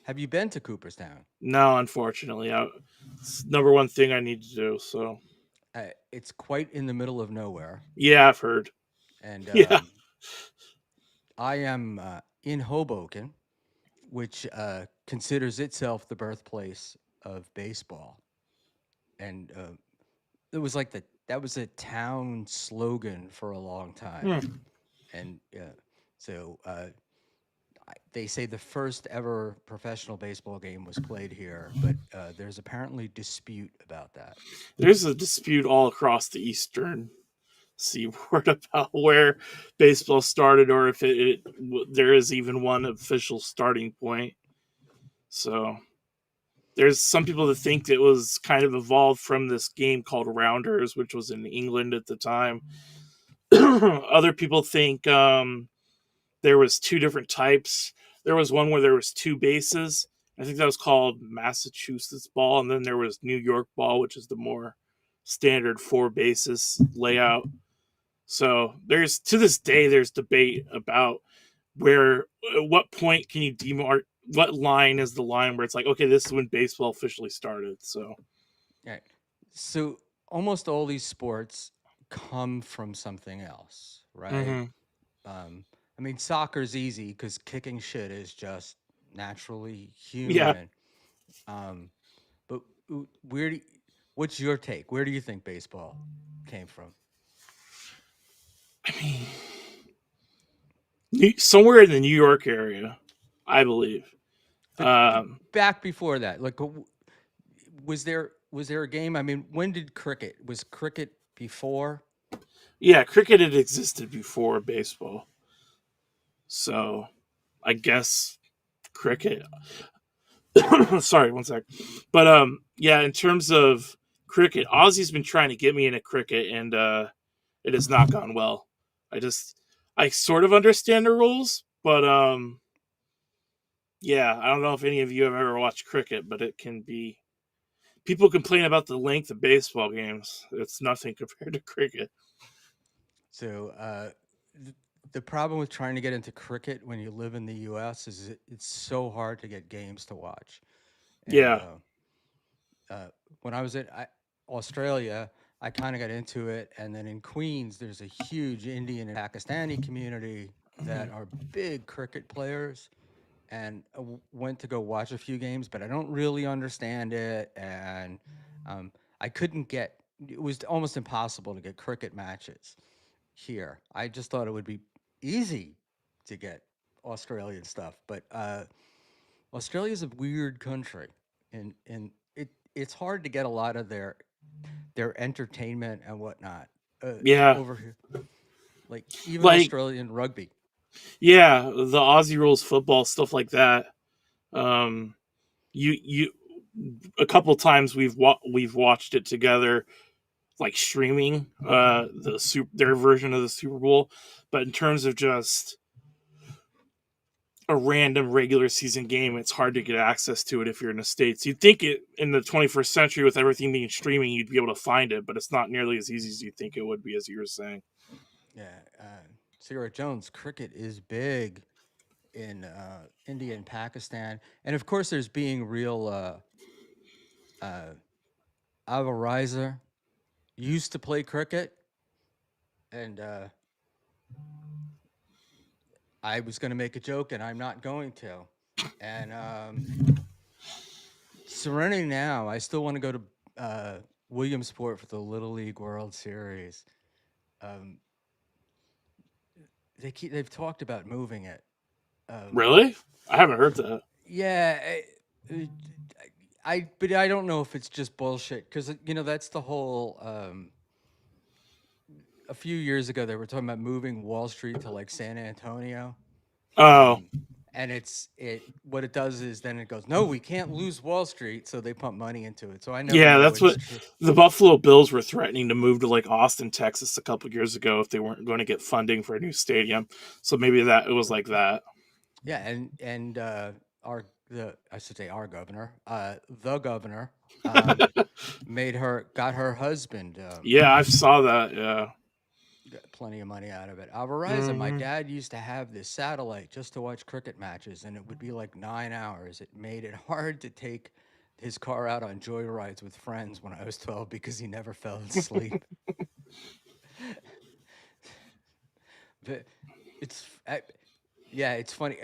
Have you been to Cooperstown? No, unfortunately, it's number one thing I need to do. So It's quite in the middle of nowhere, yeah, I've heard. and Yeah. I am in Hoboken, which considers itself the birthplace of baseball, and it was like that was a town slogan for a long time, Hmm. and so they say the first ever professional baseball game was played here, but there's apparently dispute about that. There's a dispute all across the eastern seaboard about where baseball started, or if there is even one official starting point. So there's some people that think it was kind of evolved from this game called Rounders, which was in England at the time. Other people think there was two different types. There was one where there was two bases. I think that was called Massachusetts ball, and then there was New York ball, which is the more standard four bases layout. So there's to this day there's debate about where at what point can you demark what line is the line where it's like, okay, this is when baseball officially started. So Right. So almost all these sports come from something else, right? mhm. Um, I mean, soccer's easy because kicking shit is just naturally Yeah, human. Um, but where do what's your take? Where do you think baseball came from? I mean somewhere in the New York area, I believe. But Um, back before that, like, was there a game? I mean, when did cricket? Was cricket before? yeah, cricket had existed before baseball, so I guess cricket. Sorry, one sec. But yeah, in terms of cricket, Ozzy's been trying to get me into cricket, and it has not gone well. I just I sort of understand the rules, but yeah, I don't know if any of you have ever watched cricket, but it can be. People complain about the length of baseball games. It's nothing compared to cricket. So th- the problem with trying to get into cricket when you live in the U.S. is it's so hard to get games to watch. And Yeah. when I was in Australia, I kind of got into it. And then in Queens, there's a huge Indian and Pakistani community that Mhm. are big cricket players. And went to go watch a few games, but I don't really understand it. And um, I couldn't get. It was almost impossible to get cricket matches here. I just thought it would be easy to get Australian stuff, but Australia's a weird country, and it's hard to get a lot of their entertainment and whatnot Yeah. over here. Like even Like Australian rugby. yeah, the Aussie rules football stuff like that. Um you a couple times we've watched it together like streaming their version of the Super Bowl, but in terms of just a random regular season game, it's hard to get access to it if you're in the States. You'd think it in the 21st century with everything being streaming, you'd be able to find it, but it's not nearly as easy as you think it would be, as you were saying. Yeah, Cigarette Jones. Cricket is big in India and Pakistan, and of course, there's being real. Ava Reiser used to play cricket, and I was going to make a joke, and I'm not going to. And Serenity now, I still want to go to Williamsport for the Little League World Series. Um, they've talked about moving it. Um, Really? I haven't heard that. yeah, but I don't know if it's just bullshit because that's the whole. A few years ago, they were talking about moving Wall Street to like San Antonio. Oh, Um, and what it does is then it goes, no, we can't lose Wall Street, so they pump money into it. So I never yeah, know that's when it's what true. the Buffalo Bills were threatening to move to like Austin, Texas a couple years ago if they weren't going to get funding for a new stadium. So maybe that it was like that. Yeah, and our the I should say our governor, the governor, um, got her husband. Yeah, I saw that. Yeah. Got plenty of money out of it. Verizon, my Mhm. dad used to have this satellite just to watch cricket matches, and it would be like 9 hours. It made it hard to take his car out on joyrides with friends when I was 12 because he never fell asleep. But it's, yeah, it's funny.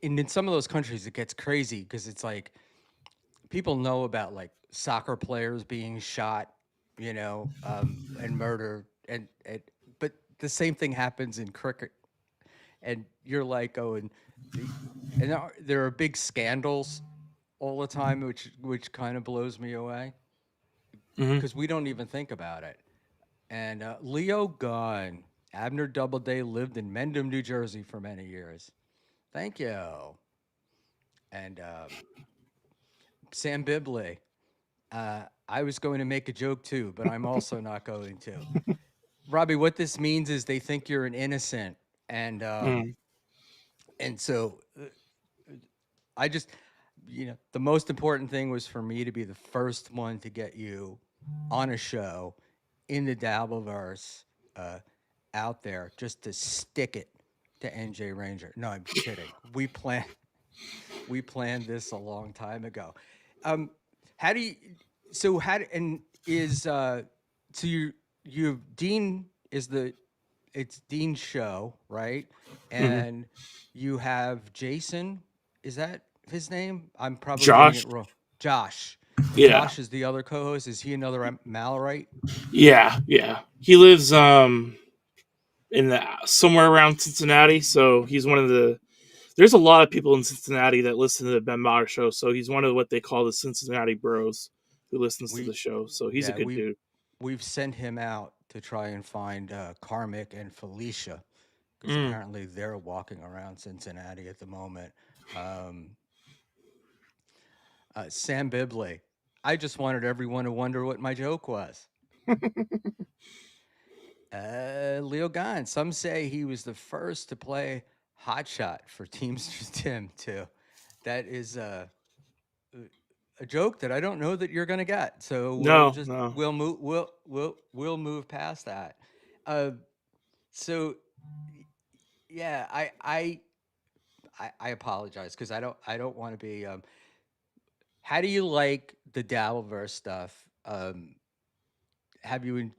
And in some of those countries, it gets crazy because it's like people know about like soccer players being shot, and murdered, but the same thing happens in cricket, and you're like, oh, the, and there are big scandals all the time, which kind of blows me away Mhm. because we don't even think about it. And Leo Gunn, Abner Doubleday lived in Mendham, New Jersey for many years. Thank you. And Sam Bibley. I was going to make a joke too, but I'm also not going to. Robbie, what this means is they think you're an innocent, and Mm. so I just, the most important thing was for me to be the first one to get you on a show in the Dabbleverse, uh, out there, just to stick it to NJ Ranger. No, I'm kidding. We planned this a long time ago. Um, how do you? So how do, and is so you Dean is the it's Dean's show, right? Mhm. And you have Jason. Is that his name? I'm probably getting Josh. it wrong. Josh. Yeah. Josh is the other co-host. Is he another Malorite? Yeah. Yeah. He lives in the somewhere around Cincinnati, so he's one of the. There's a lot of people in Cincinnati that listen to the Ben Maher show, so he's one of what they call the Cincinnati Bros who listens to the We show. So he's a yeah good dude. we've sent him out to try and find Karmic and Felicia because Mm. apparently they're walking around Cincinnati at the moment. Um, Sam Bibley. I just wanted everyone to wonder what my joke was. Leo Gahn. Some say he was the first to play hotshot for Teamsters Tim too. That is a joke that I don't know that you're gonna get. So No, no. we'll move past that. Uh, so yeah, I apologize because I don't want to be. How do you like the Dabbleverse stuff? Have you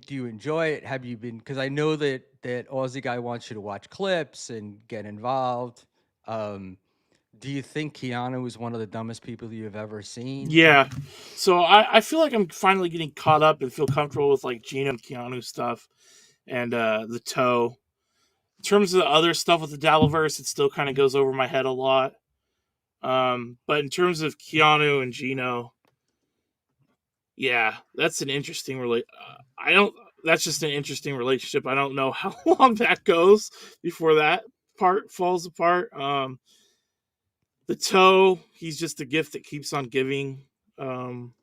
do you enjoy it? Have you been? Because I know that Aussie guy wants you to watch clips and get involved. Um, do you think Keanu is one of the dumbest people you've ever seen? Yeah. So I feel like I'm finally getting caught up and feel comfortable with like Gino and Keanu stuff and the toe. In terms of the other stuff with the Dabbleverse, it still kind of goes over my head a lot. But in terms of Keanu and Gino, yeah, that's an interesting I don't. That's just an interesting relationship. I don't know how long that goes before that part falls apart. The toe, he's just a gift that keeps on giving. Um,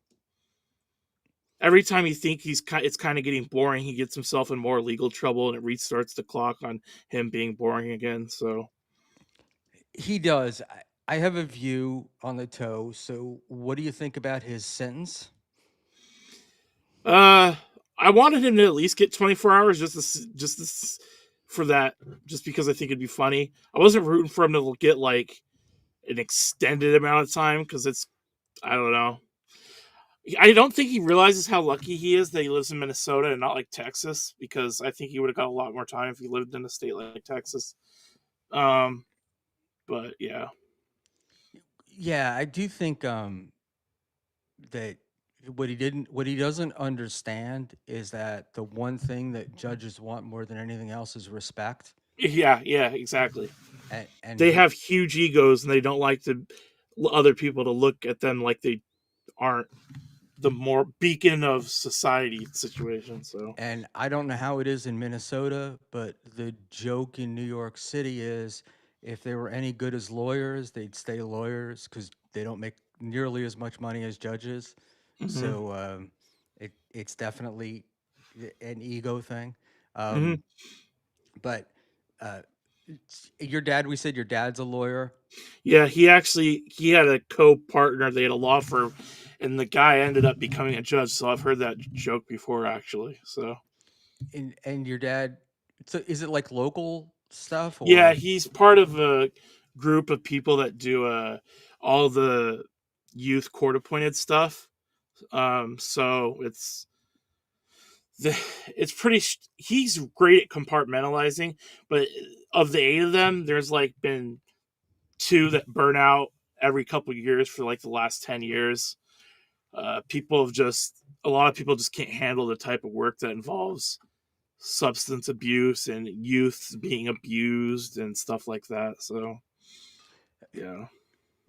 every time you think it's kind of getting boring, he gets himself in more legal trouble, and it restarts the clock on him being boring again. So, He does. I have a view on the toe. So, what do you think about his sentence? uh, I wanted him to at least get 24 hours for that, just because I think it'd be funny. I wasn't rooting for him to get like an extended amount of time because I don't know. I don't think he realizes how lucky he is that he lives in Minnesota and not like Texas, because I think he would have got a lot more time if he lived in a state like Texas. Um, but yeah, Yeah, I do think that what he doesn't understand is that the one thing that judges want more than anything else is respect. yeah, yeah, exactly. And They have huge egos and they don't like to other people to look at them like they aren't the more beacon of society situation. So I don't know how it is in Minnesota, but the joke in New York City is if they were any good as lawyers, they'd stay lawyers because they don't make nearly as much money as judges. hmm So it's definitely an ego thing. hmm Um, but your dad, we said your dad's a lawyer. yeah, he had a co-partner. They had a law firm, and the guy ended up becoming a judge. So I've heard that joke before, actually. So And your dad, so is it like local stuff Yeah, or he's part of a group of people that do all the youth court appointed stuff. So the, it's pretty. He's great at compartmentalizing, but of the 8 of them, there's like been 2 that burn out every couple of years for like the last 10 years. People have just a lot of people just can't handle the type of work that involves substance abuse and youth being abused and stuff like that. So yeah.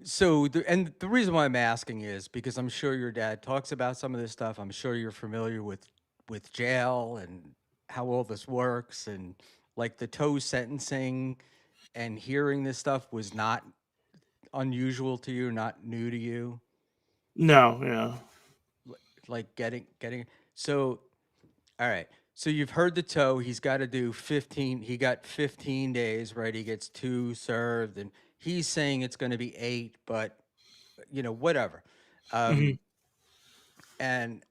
so and the reason why I'm asking is because I'm sure your dad talks about some of this stuff. I'm sure you're familiar with jail and how all this works and like the toe sentencing and hearing this stuff was not unusual to you, not new to you. No, yeah. Like getting so all right. So you've heard the toe. He's got to do 15. He got 15 days, right? He gets 2 served, and he's saying it's going to be 8, but whatever. Hmm. Um, and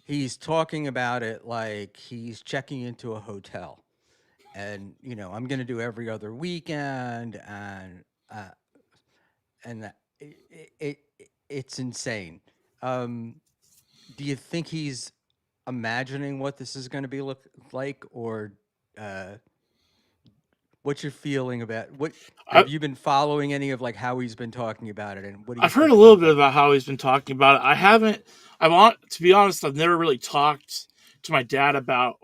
he's talking about it like he's checking into a hotel, and I'm going to do every other weekend, uh, and it's insane. Um, do you think he's imagining what this is going to be look like, or uh, what's your feeling about what? I, Have you been following any of like how he's been talking about it, and what do you I've heard think a little about bit that? about how he's been talking about it. I haven't. I want to be honest. I've never really talked to my dad about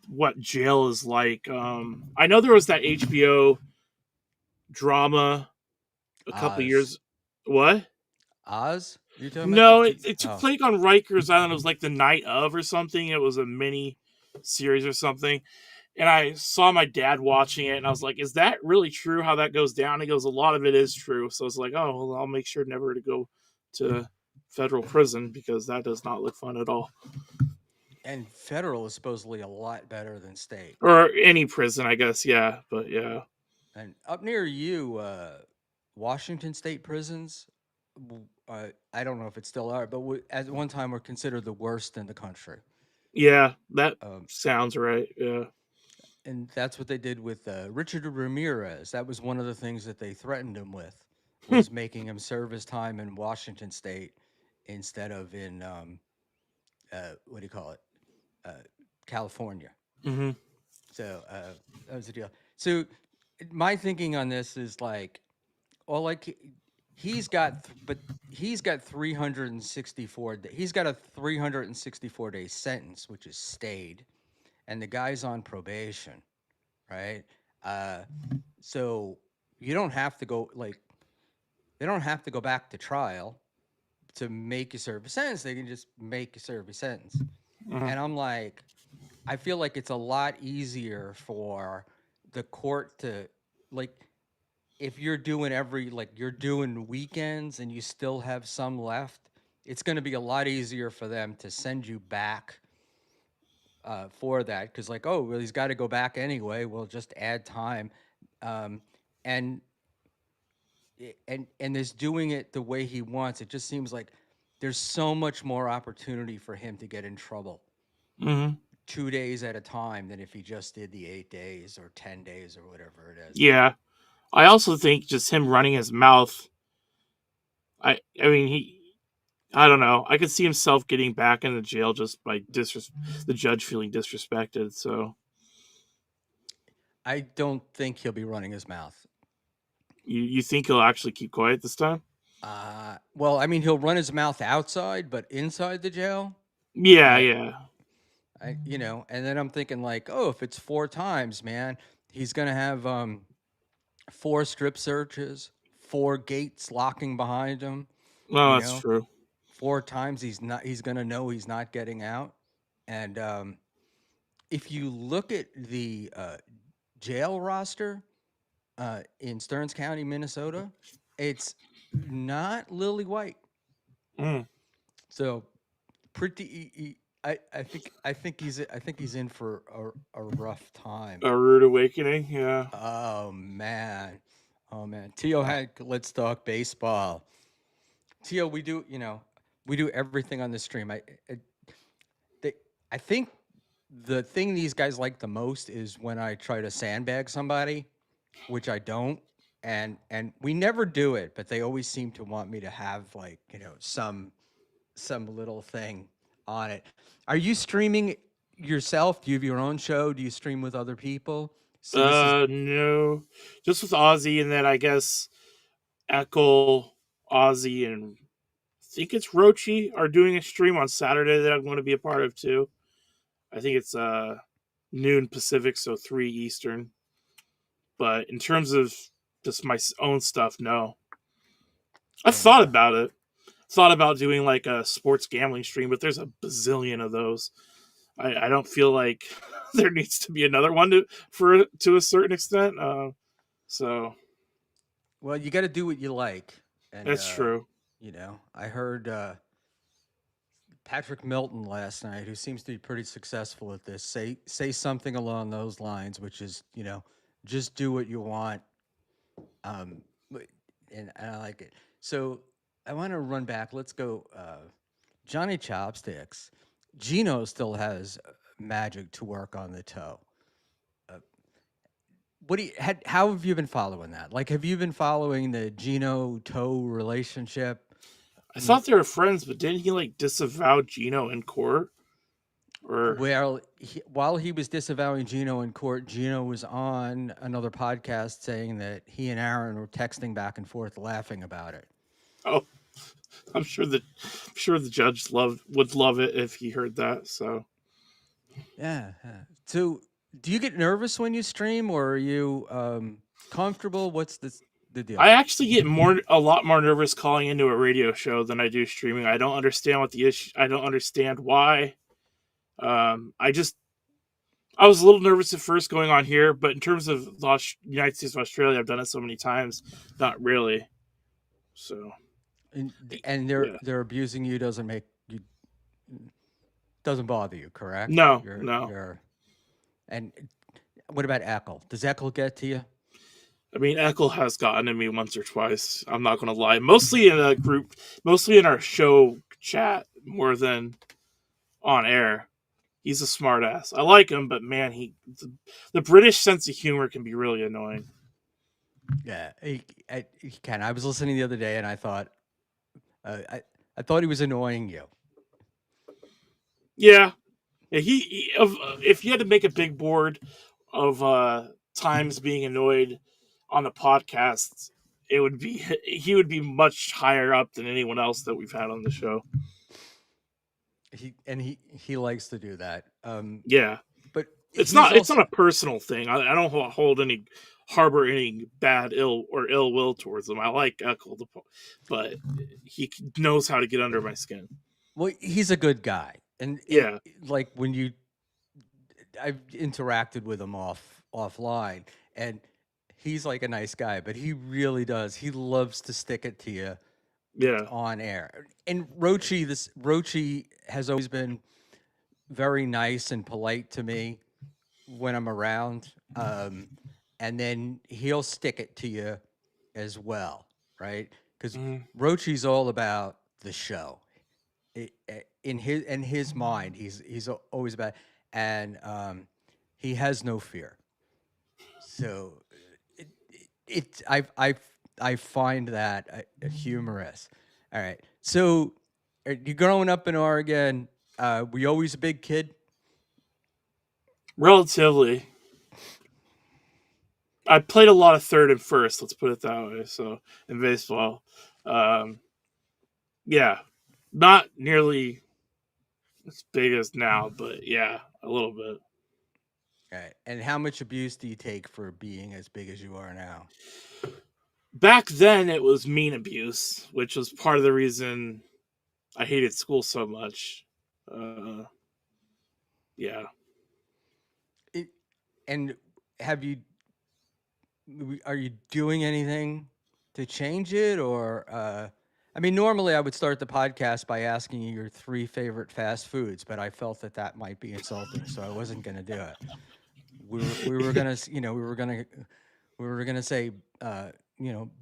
what jail is like. I know there was that HBO drama a couple Oz, years. What? Oz, you're talking about No, the it took oh, place on Rikers Island. It was like the night of or something. It was a mini series or something. And I saw my dad watching it, and I was like, "Is that really true? How that goes down?" He goes, "A lot of it is true." So it's like, "Oh, well, I'll make sure never to go to federal prison because that does not look fun at all, and federal is supposedly a lot better than state. or any prison, I guess." Yeah, but yeah, And up near you, Washington State prisons, I don't know if it still are, but at one time were considered the worst in the country. yeah, that Um, sounds right. Yeah. and that's what they did with Richard Ramirez. That was one of the things that they threatened him with, Hmm. was making him serve his time in Washington State instead of in what do you call it, uh, California. Mm-hmm. So that was the deal. So my thinking on this is like, well, like but he's got 364. He's got a 364-day sentence, which is stayed, and the guy's on probation, right? Uh, so you don't have to go like they don't have to go back to trial to make you serve a sentence. They can just make you serve a sentence. Uh-huh. And I'm like, I feel like it's a lot easier for the court to like if you're doing you're doing weekends and you still have some left, it's going to be a lot easier for them to send you back for that because like, oh well, he's got to go back anyway, we'll just add time. um, and and is doing it the way he wants. It just seems like there's so much more opportunity for him to get in trouble Mm-hmm. 2 days at a time than if he just did the 8 days or 10 days or whatever it is. Yeah, I also think just him running his mouth. I mean I don't know. I could see himself getting back into jail just by the judge feeling disrespected. So I don't think he'll be running his mouth. you think he'll actually keep quiet this time? Well, I mean, he'll run his mouth outside, but inside the jail, Yeah, I, yeah. and then I'm thinking like, oh, if it's 4 times, man, he's gonna have 4 strip searches, 4 gates locking behind him, Well, you that's know, true. 4 times he's gonna know he's not getting out. And if you look at the jail roster in Stearns County, Minnesota, it's not lily white. Mm, So I think he's in for a rough time. a rude awakening. Yeah. Oh man, oh man. Tio had let's talk baseball. Tio, we do everything on the stream. I they, I think the thing these guys like the most is when I try to sandbag somebody, which I don't, and we never do it, but they always seem to want me to have like some little thing on it. Are you streaming yourself? Do you have your own show? Do you stream with other people? So this is No, just with Ozzy, and then I guess Echo, Ozzy, and I think it's Rochi are doing a stream on Saturday that I'm going to be a part of too. I think it's noon Pacific, so 3 Eastern. But in terms of just my own stuff, no. I thought yeah. about it. Thought about doing like a sports gambling stream, but there's a bazillion of those. I don't feel like there needs to be another one to a certain extent. So Well, you got to do what you like, and that's true. I heard Patrick Milton last night, who seems to be pretty successful at this, say something along those lines, which is just do what you want, um, and I like it. So I want to run back. Let's go. Johnny Chopsticks. Gino still has magic to work on the toe. Uh, how have you been following that? Like, have you been following the Gino toe relationship? I Mm, thought they were friends, but didn't he like disavow Gino in court? Or Well, while he was disavowing Gino in court, Gino was on another podcast saying that he and Aaron were texting back and forth, laughing about it. oh, I'm sure the judge would love it if he heard that. So Yeah. So, do you get nervous when you stream, or are you comfortable? What's the deal? I actually get a lot more nervous calling into a radio show than I do streaming. I don't understand what the issue. I don't understand why. I just I was a little nervous at first going on here, but in terms of the United States of Australia, I've done it so many times, not really. So And they're yeah, they're abusing you doesn't make you doesn't bother you, correct? no, You're no. you're and what about Eccles? Does Eccles get to you? I mean, Eckel has gotten to me once or twice. I'm not going to lie. Mostly in a group, mostly in our show chat more than on air. He's a smartass. I like him, but man, the British sense of humor can be really annoying. Yeah, he can. I was listening the other day and I thought uh, I I thought he was annoying you. Yeah, yeah. If you had to make a big board of times being annoyed on the podcast, it would be he would be much higher up than anyone else that we've had on the show. He likes to do that. Yeah, But it's he's not also a personal thing. I don't hold any harbor any bad ill will towards him. I like Eckel, but he knows how to get under my skin. well, he's a good guy, and Yeah, like when you I've interacted with him offline, and he's like a nice guy, but he really does. He loves to stick it to you yeah. on air. And Rochi has always been very nice and polite to me when I'm around. And then he'll stick it to you as well, right? Because Mhm. Rochi's all about the show. In his mind, always about, and he has no fear. So I find that humorous. All right. So you growing up in Oregon, were you always a big kid? Relatively, I played a lot of third and first. Let's put it that way. So in baseball, um, yeah, not nearly as big as now, but yeah, a little bit. All right. And how much abuse do you take for being as big as you are now? Back then, it was mean abuse, which was part of the reason I hated school so much. Uh, yeah. It, and have you are you doing anything to change it or I mean normally I would start the podcast by asking you your three favorite fast foods, but I felt that that might be insulting, so I wasn't going to do it. We were going to we were going to say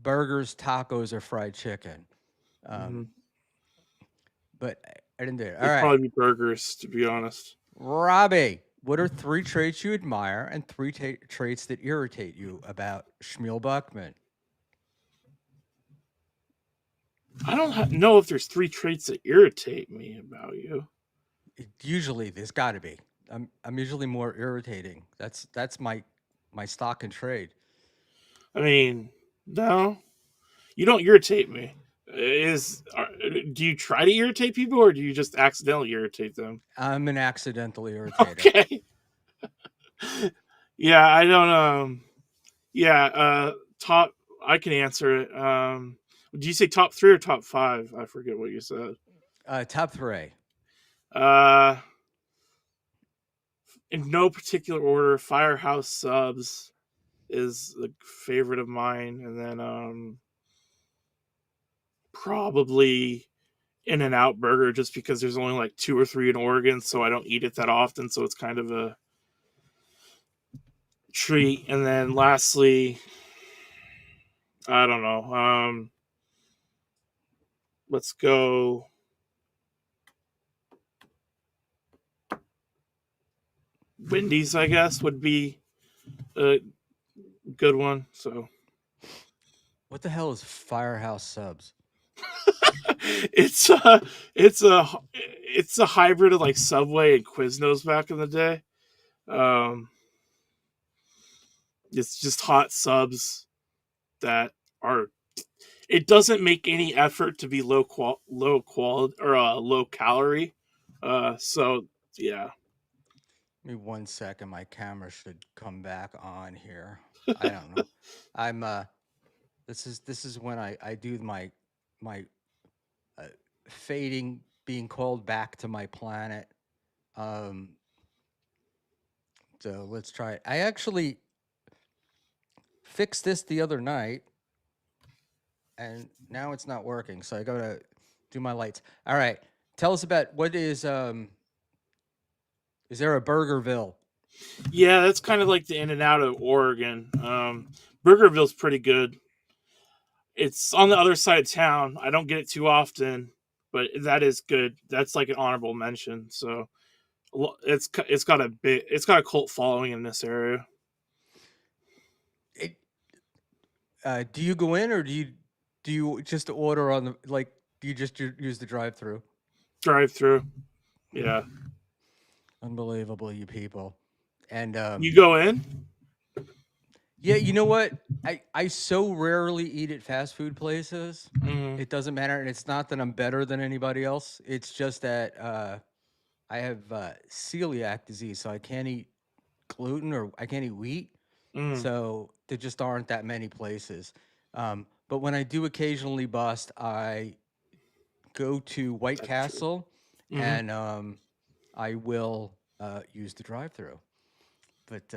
burgers, tacos, or fried chicken. Um, Mhm. but I didn't do it. All It'd right. probably be burgers, to be honest. Robbie. What are three traits you admire and three traits that irritate you about Schmuel Buckman? I don't know if there's three traits that irritate me about you. Usually, there's got to be. I'm usually more irritating. That's my stock and trade. I mean, no, you don't irritate me. Do you try to irritate people, or do you just accidentally irritate them? I'm an accidental irritator. Okay. Yeah, I don't. Yeah. Top. I can answer it. Do you say top three or top five? I forget what you said. Top three. Uh, in no particular order, Firehouse Subs is a favorite of mine, and then probably In and Out Burger, just because there's only like two or three in Oregon, so I don't eat it that often, so it's kind of a treat. And then lastly, I don't know. Let's go. Wendy's, I guess, would be a good one. So What the hell is Firehouse Subs? it's a it's a hybrid of like Subway and Quiznos back in the day. Um, it's just hot subs that are. It doesn't make any effort to be low quality or low calorie. So yeah, Give me 1 second. My camera should come back on here. I don't know. I'm this is when I do my uh, fading, being called back to my planet. Um, so let's try it. I actually fixed this the other night, and now it's not working. So I go to do my lights. All right, tell us about what is. Is there a Burgerville? yeah, that's kind of like the In and Out of Oregon. Burgerville's pretty good. It's on the other side of town. I don't get it too often, but that is good. That's like an honorable mention. So it's got a cult following in this area. It, do you go in, or do you just order on the, like? Do you just use the drive-through? Drive through. Yeah, Unbelievable, you people. And you go in. yeah, you know what? I so rarely eat at fast food places. Mm, It doesn't matter, and it's not that I'm better than anybody else. It's just that I have celiac disease, so I can't eat gluten or I can't eat wheat. mm, So there just aren't that many places. But when I do occasionally bust, I go to White that's true. Castle, Mm, and I will use the drive-through. But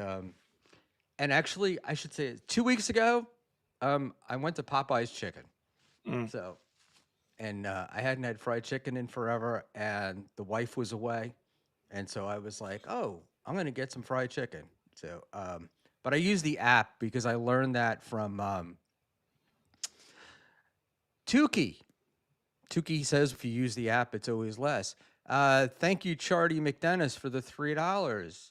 and actually, I should say 2 weeks ago, I went to Popeye's Chicken. mm. So, and I hadn't had fried chicken in forever, and the wife was away, and so I was like, "Oh, I'm gonna get some fried chicken." So, but I use the app because I learned that from Tukey. Tukey says if you use the app, it's always less. Thank you, Charlie McDennis, for the $3.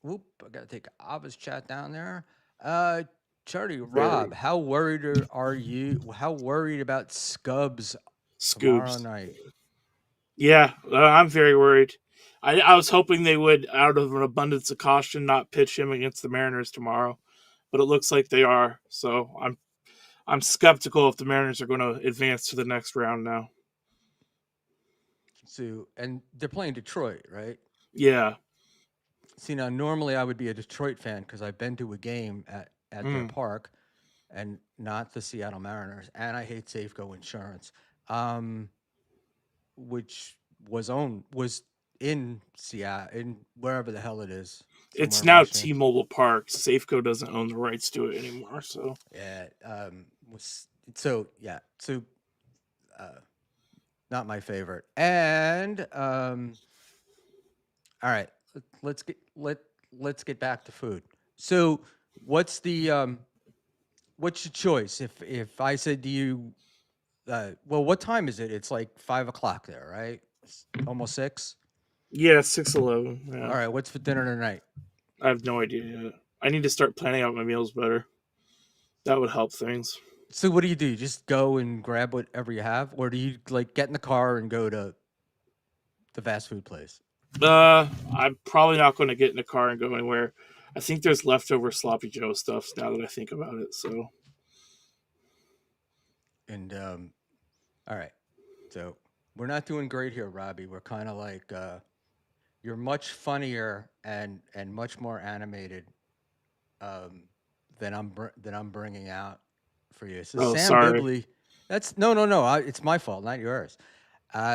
Whoop, I gotta take Abba's chat down there. Uh, Charlie, Rob, Very how worried are you? How worried about Scubs tomorrow Scoobs. night? Yeah, I'm very worried. I was hoping they would, out of an abundance of caution, not pitch him against the Mariners tomorrow, but it looks like they are. So I'm skeptical if the Mariners are going to advance to the next round now. So, and they're playing Detroit, right? Yeah. See, now normally I would be a Detroit fan because I've been to a game at their Mm. park, and not the Seattle Mariners. And I hate Safeco Insurance, um, which was in Seattle, in wherever the hell it is, It's somewhere in now Michigan. T-Mobile Park. Safeco doesn't own the rights to it anymore. So Yeah, was so yeah, so uh, not my favorite. And all right, let's get back to food. So, what's the what's your choice? If I said to you, well, what time is it? It's like 5 o'clock there, right? It's almost 6. Yeah, 6-11. All Yeah, right, what's for dinner tonight? I have no idea yet. I need to start planning out my meals better. That would help things. So what do? You just go and grab whatever you have, or do you like get in the car and go to the fast food place? I'm probably not going to get in the car and go anywhere. I think there's leftover sloppy Joe stuff now that I think about it. So And all right, so we're not doing great here, Robbie. We're kind of like you're much funnier and much more animated um, than I'm bringing out for you. So oh, Sam sorry. Bibley, that's no. It's my fault, not yours.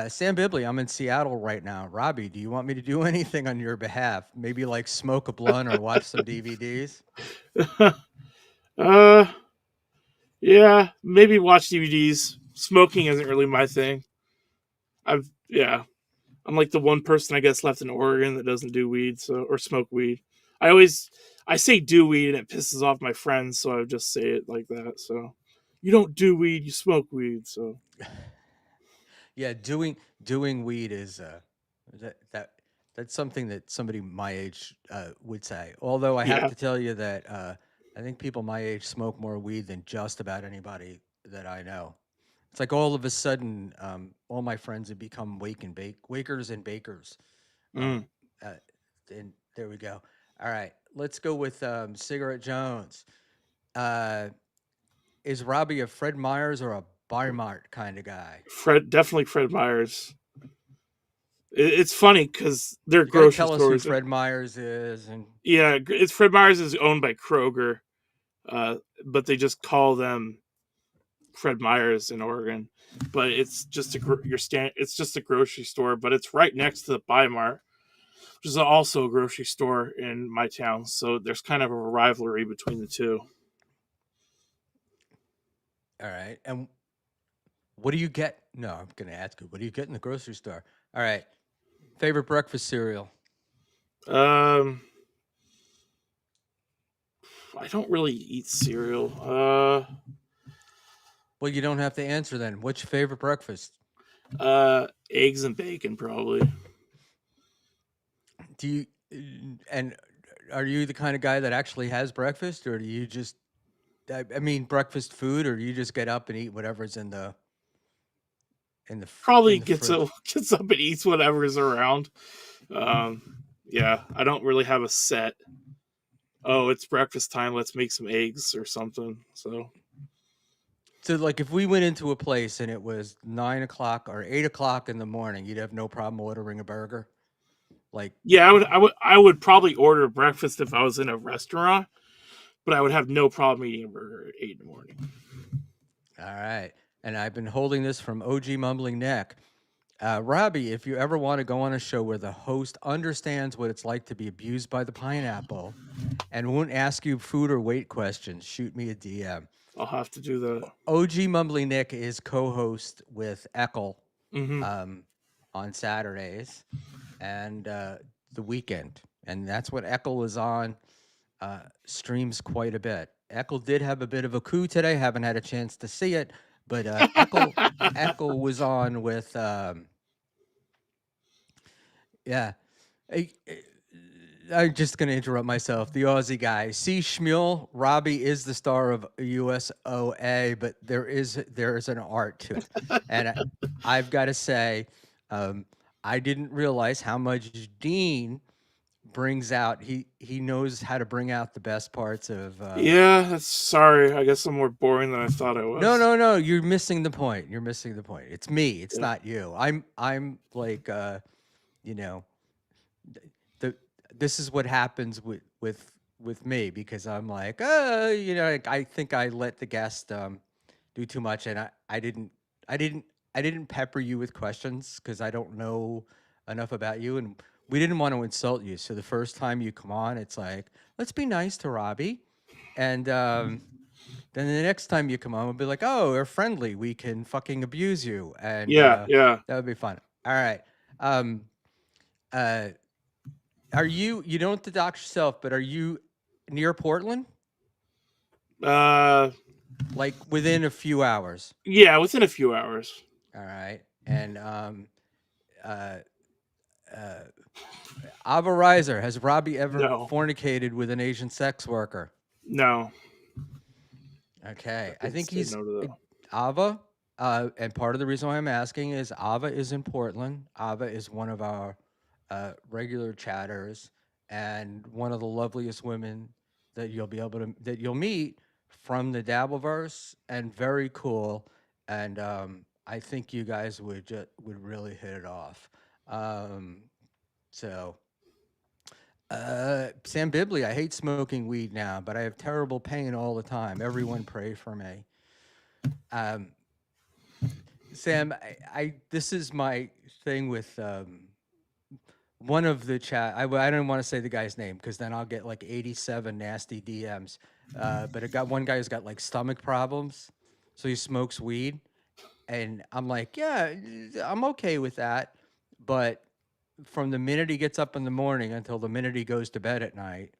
Sam Bibley, I'm in Seattle right now. Robbie, do you want me to do anything on your behalf? Maybe like smoke a blunt or watch some DVDs? uh, yeah, maybe watch DVDs. Smoking isn't really my thing. Yeah, I'm like the one person I guess left in Oregon that doesn't do weed, so or smoke weed. I say do weed and it pisses off my friends, so I just say it like that. So you don't do weed, you smoke weed. So Yeah, doing weed is that that that's something that somebody my age would say. Although I have yeah. to tell you that I think people my age smoke more weed than just about anybody that I know. It's like all of a sudden, all my friends have become wakers and bakers. Mm. Uh, and there we go. All right, let's go with Cigarette Jones. Uh, is Robbie a Fred Meyers or a Barmart kind of guy? Definitely Fred Meyers. It's funny because they're You got to grocery tell us who stores. Fred Meyers is, and Yeah, it's Fred Meyers is owned by Kroger, uh, but they just call them Fred Meyers in Oregon. But it's just It's just a grocery store, but it's right next to the Bi-Mart, which is also a grocery store in my town. So there's kind of a rivalry between the two. all right. And what do you get? No, I'm going to ask you. What do you get in the grocery store? All right. Favorite breakfast cereal? Um, I don't really eat cereal. Well, you don't have to answer then. What's your favorite breakfast? Eggs and bacon probably. Do you and are you the kind of guy that actually has breakfast, or do you just? I mean, breakfast food, or do you just get up and eat whatever's Probably in the fridge? gets up and eats whatever's around. Yeah, I don't really have a set. Oh, it's breakfast time. Let's make some eggs or something. So So, like, if we went into a place and it was 9 o'clock or 8 o'clock in the morning, you'd have no problem ordering a burger. Like, yeah, I would probably order breakfast if I was in a restaurant, but I would have no problem eating a burger at 8 in the morning. all right. And I've been holding this from OG Mumbling Neck. Robbie, if you ever want to go on a show where the host understands what it's like to be abused by the pineapple and won't ask you food or weight questions, shoot me a DM. I'll have to do that. OG Mumbling Nick is co-host with Eckel Hmm. um, on Saturdays and the weekend, and that's what Eckel is on. Streams quite a bit. Eckel did have a bit of a coup today. Haven't had a chance to see it, but Eckel was on with yeah. I'm just going to interrupt myself. The Aussie guy, see Schmuel. Robbie is the star of USOA, but there is an art to it, and I've got to say, um, I didn't realize how much Dean brings out. He knows how to bring out the best parts of. Yeah, that's sorry. I guess I'm more boring than I thought I No, was. no, no. You're missing the point. You're missing the point. It's me. It's Yeah. not you. I'm like you know the this is what happens with me because I'm like, I think I let the guest do too much, and I didn't, I didn't pepper you with questions because I don't know enough about you, and we didn't want to insult you. So the first time you come on, it's like, let's be nice to Robbie, and then the next time you come on, we'll be like, oh, we're friendly. We can fucking abuse you, and Yeah, yeah. that would be fun. All right. Um, uh, are you don't have to dox yourself, but are you near Portland? Uh, Like within a few hours. yeah, within a few hours. All right. And uh Ava Reiser, has Robbie ever No, fornicated with an Asian sex worker? no, I Okay, I can think say he's no to that. Ava. And part of the reason why I'm asking is Ava is in Portland. Ava is one of our regular chatters and one of the loveliest women that you'll be able to that you'll meet from the Dabbleverse, and very cool. And I think you guys would really hit it off. Um, so Sam Bibley, I hate smoking weed now, but I have terrible pain all the time. Everyone pray for me. Um, Sam, I this is my thing with one of the chat. I don't want to say the guy's name because then I'll get like 87 nasty DMs. But it got one guy who's got like stomach problems, so he smokes weed, and I'm like, yeah, I'm okay with that, but from the minute he gets up in the morning until the minute he goes to bed at night,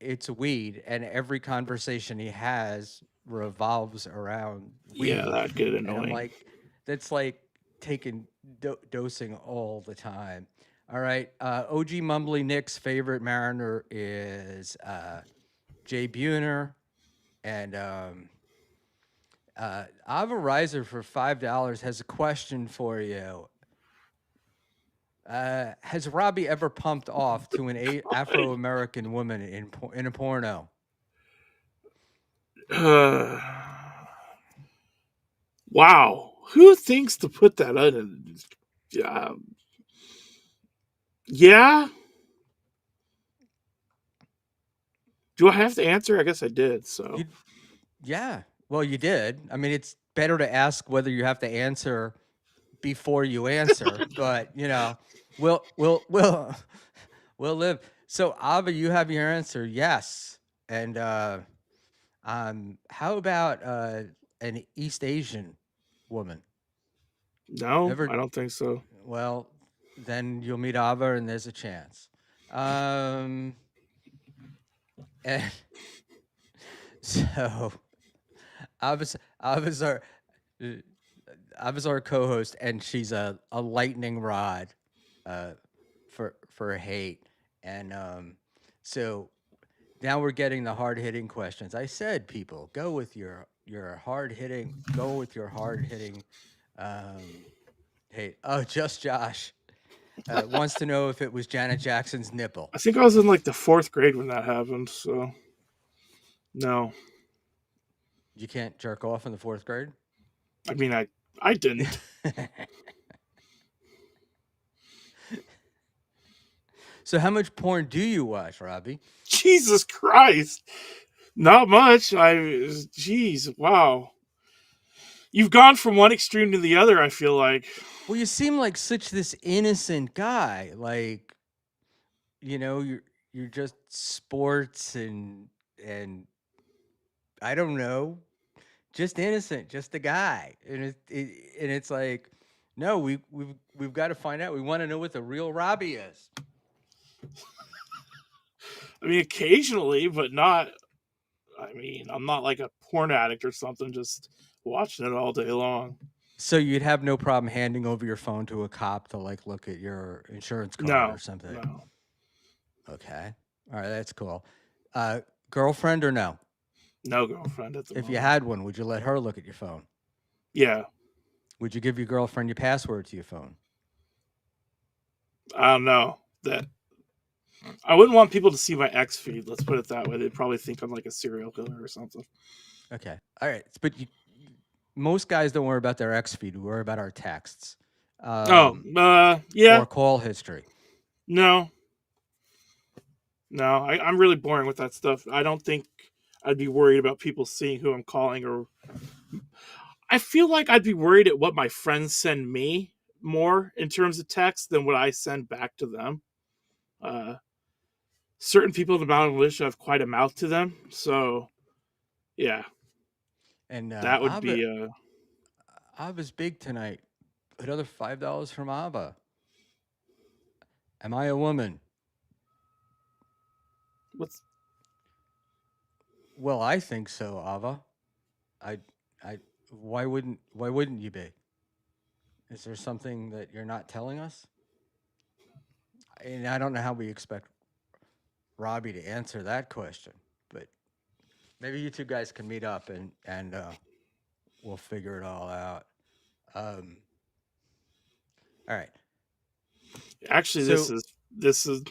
it's weed, and every conversation he has revolves around Yeah, weed, that get and I'm annoying. like, that's like taking dosing all the time. All right, OG Mumbly Nick's favorite Mariner is Jay Buhner, and Ava Reiser for $5 has a question for you. Has Robbie ever pumped off to an Afro American woman in a porno? Uh, wow, who thinks to put that in? Uh, yeah, do I have to answer? I guess I did. So You Yeah. Well, you did. I mean, it's better to ask whether you have to answer before you answer, but we'll we'll live. So, Ava, you have your answer. Yes. And how about an East Asian woman? no, Ever? I don't think so. Well, then you'll meet Ava, and there's a chance. Um, and so Ava's uh, I was our co-host, and she's a lightning rod uh, for hate, and so now we're getting the hard hitting questions. I said, people, go with your hard hitting um, hate. Oh, just Josh wants to know if it was Janet Jackson's nipple. I think I was in like the fourth grade when that happened. So no, You can't jerk off in the fourth grade. I mean I didn't. So, how much porn do you watch, Robbie? Jesus Christ, not much. Jeez, wow. You've gone from one extreme to the other. I feel like. Well, you seem like such this innocent guy. Like, you're just sports and I don't know, just innocent, just a guy. And it's like, no, we've got to find out. We want to know what the real Robbie is. I mean, occasionally, but not. I mean, I'm not like a porn addict or something. Just watching it all day long. So you'd have no problem handing over your phone to a cop to like look at your insurance card or No, something. no, Okay. All right, that's cool. Uh, Girlfriend or no? no girlfriend at the If you moment. had one, would you let her look at your phone? Yeah, Would you give your girlfriend your password to your phone? I don't know that. I wouldn't want people to see my ex feed. Let's put it that way. They'd probably think I'm like a serial killer or something. Okay. All right. But most guys don't worry about their ex feed. We worry about our texts Oh, yeah, or call history. no, no. I'm really boring with that stuff. I don't think I'd be worried about people seeing who I'm calling, or I feel like I'd be worried at what my friends send me more in terms of text than what I send back to them. Uh, Certain people in the Bangladesh have quite a mouth to them, so yeah, And that would be Ava's big tonight. Another $5 from Ava. Am I a woman? what's. Well, I think so, Ava. I, I. Why wouldn't you be? Is there something that you're not telling us? and I don't know how we expect Robbie to answer that question, but maybe you two guys can meet up and we'll figure it all out. Um, all right. Actually, this So, is this is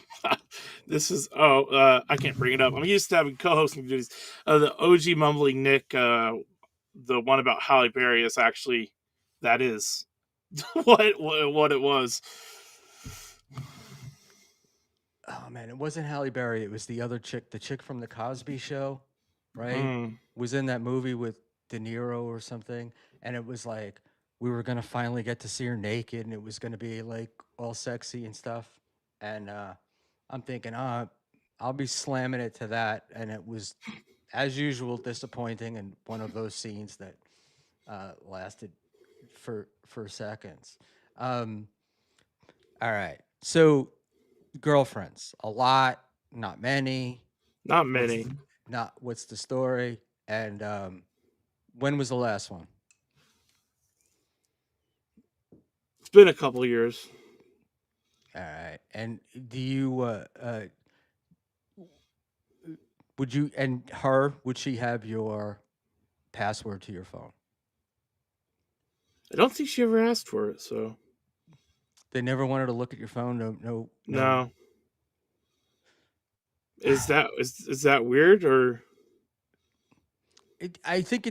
this is I can't bring it up. I'm used to having co-hosting duties. The OG mumbling Nick, the one about Halle Berry is actually that is what it was. oh man, it wasn't Halle Berry. It was the other chick, the chick from the Cosby Show, right? Mm. Was in that movie with De Niro or something, and it was like we were gonna finally get to see her naked, and it was gonna be like all sexy and stuff. And I'm thinking, I'll be slamming it to that, and it was, as usual, disappointing, and one of those scenes that lasted for seconds. Um, all right, so girlfriends, a lot, not many. Not What's many. the, not what's the story? And when was the last one? It's been a couple years. All right. And do you would you and her would she have your password to your phone? I don't think she ever asked for it, so They never wanted to look at your phone. No, no, no. no. Is that weird or I think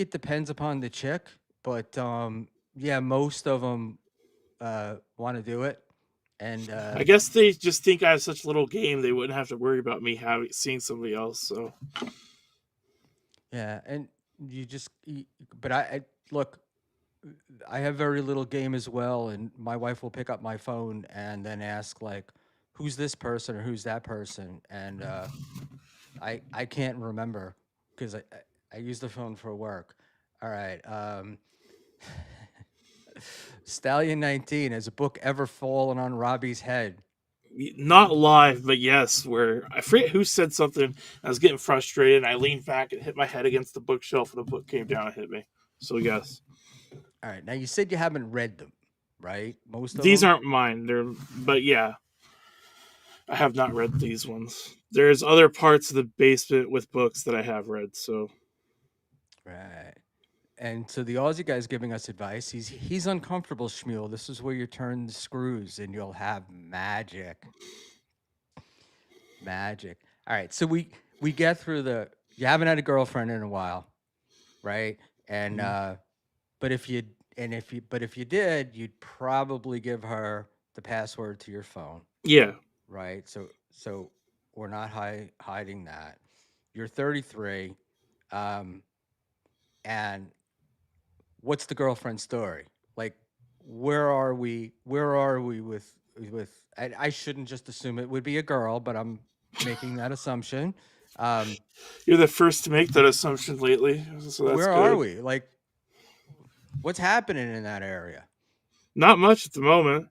it depends upon the chick, but yeah, most of them want to do it, and I guess they just think I have such little game they wouldn't have to worry about me having seeing somebody else. So yeah, and but I look, I have very little game as well, and my wife will pick up my phone and then ask like, "Who's this person or who's that person?" And I can't remember because I use the phone for work. All right, Stallion 19, has a book ever fallen on Robbie's head? not live, but yes, where I forget who said something. I was getting frustrated, and I leaned back and hit my head against the bookshelf, and the book came down and hit me. So yes, All right, now you said you haven't read them, right? Most of these them. aren't mine. But yeah, I have not read these ones. There's other parts of the basement with books that I have read. So Right. And so the Aussie guy's giving us advice. He's uncomfortable, Schmuel. This is where you turn the screws and you'll have magic. Magic. All right. So we get through the you haven't had a girlfriend in a while, right? And but if you did, you'd probably give her the password to your phone, yeah, right? So we're not hiding that. You're 33, um, and what's the girlfriend story? Like, where are we? Where are we with? I shouldn't just assume it would be a girl, but I'm making that assumption. Um, you're the first to make that assumption lately, so that's where are good. we? Like, what's happening in that area? Not much at the moment.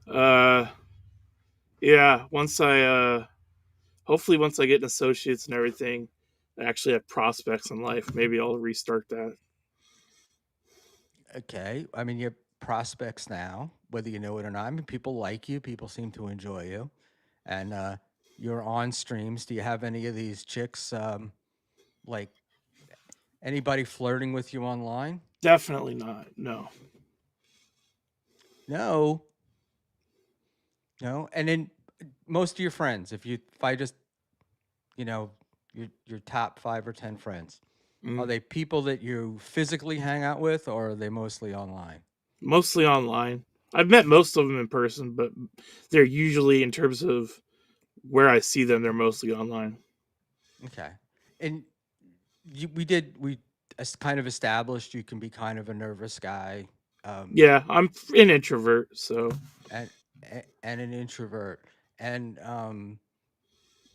Uh, yeah. Hopefully once I get an associates and everything, I actually have prospects in life. Maybe I'll restart that. Okay, I mean, you have prospects now, whether you know it or not. I mean, people like you. People seem to enjoy you, and you're on streams. Do you have any of these chicks? Like anybody flirting with you online? Definitely not. No. No, no. And then most of your friends, if I just your top 5 or 10 friends, are Mm. they people that you physically hang out with, or are they mostly online? Mostly online. I've met most of them in person, but they're usually in terms of where I see them, they're mostly online. Okay, and we kind of established you can be kind of a nervous guy, um, Yeah, I'm an introvert, so and and an introvert, and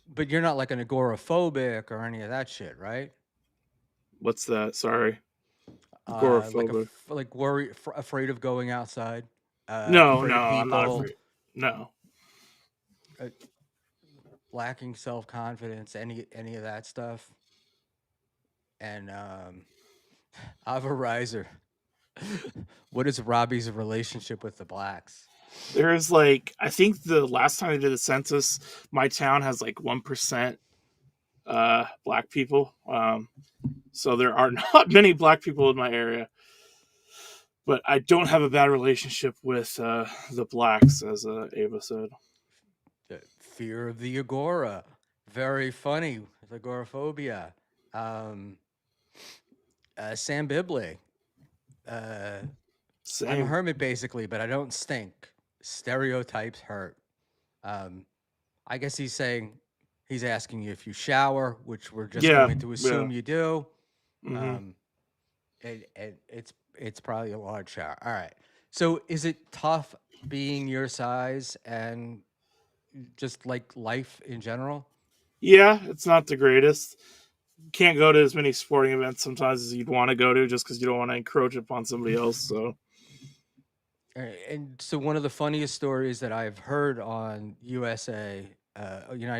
but you're not like an agoraphobic or any of that shit, right? what's that? Sorry. Agoraphobic. Like afraid of going outside, No, afraid no, of I'm not people, afraid. No. uh, lacking self confidence, any of that stuff. And Ava Riser, what is Robbie's relationship with the blacks? There's like, I think the last time I did the census, my town has like 1% black people. So there are not many black people in my area, but I don't have a bad relationship with the blacks, as Ava said. The fear of the agora. Very funny. The agoraphobia. Um, Sam Bibley. Uh, I'm a Same, hermit basically, but I don't stink. Stereotypes hurt. Um, I guess he's asking you if you shower, which we're just yeah, going to yeah. assume you do. Hmm. Um, it's probably a large shower. All right. So is it tough being your size and just like life in general? Yeah, it's not the greatest. Can't go to as many sporting events sometimes as you'd want to go to, just because you don't want to encroach upon somebody else. So, And so one of the funniest stories that I've heard on United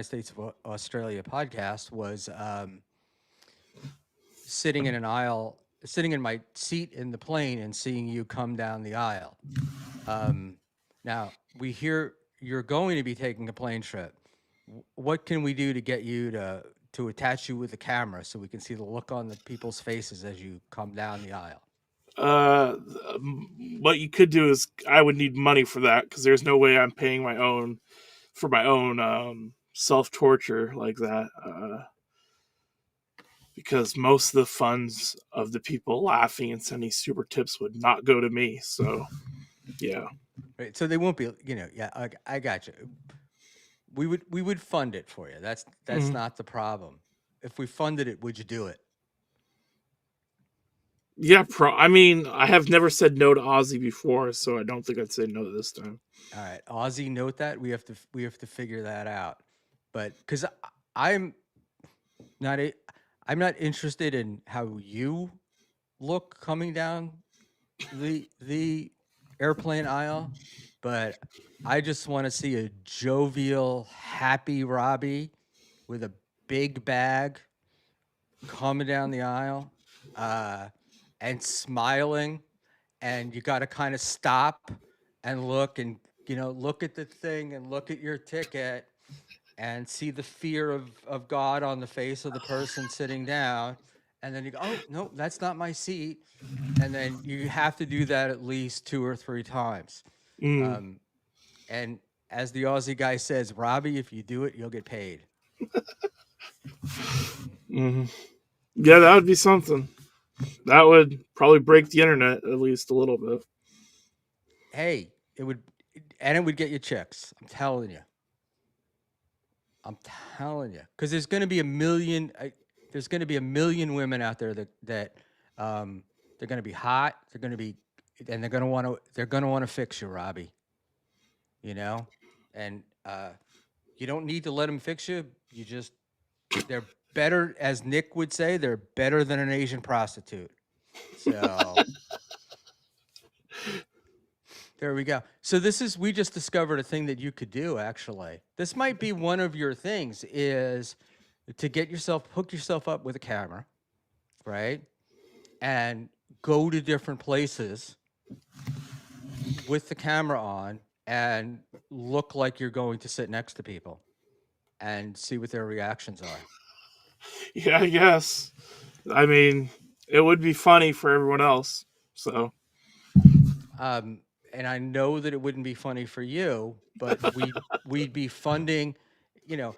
States of Australia podcast was sitting in my seat in the plane and seeing you come down the aisle. Um, Now we hear you're going to be taking a plane trip. What can we do to get you to attach you with a camera so we can see the look on the people's faces as you come down the aisle? uh, what you could do is I would need money for that because there's no way I'm paying my own for my own self torture like that. Because most of the funds of the people laughing and sending super tips would not go to me. So, yeah. Right. So they won't be, yeah, I got you. We would fund it for you. That's Mhm. not the problem. If we funded it, would you do it? Yeah, I mean, I have never said no to Ozzy before, so I don't think I'd say no this time. All right, Aussie, note that we have to figure that out. But because I'm not a, I'm not interested in how you look coming down the airplane aisle, but I just want to see a jovial, happy Robbie with a big bag coming down the aisle, uh, and smiling, and you got to kind of stop and look and look at the thing and look at your ticket and see the fear of God on the face of the person sitting down, and then you go, oh no, that's not my seat, and then you have to do that at least 2 or 3 times. Mm, Um, and as the Aussie guy says, Robbie, if you do it, you'll get paid. mhm. Yeah, that would be something. That would probably break the internet at least a little bit. Hey, it would get you chicks. I'm telling you, because there's going to be a million women out there that they're going to be hot. They're going to want to fix you, Robbie. You know, and you don't need to let them fix you. They're better, as Nick would say, they're better than an Asian prostitute. So there we go. So we just discovered a thing that you could do. Actually, this might be one of your things is to hook yourself up with a camera, right? And go to different places with the camera on and look like you're going to sit next to people and see what their reactions are. Yeah, I guess. I mean, it would be funny for everyone else. So, Um, and I know that it wouldn't be funny for you, but we'd be funding, you know,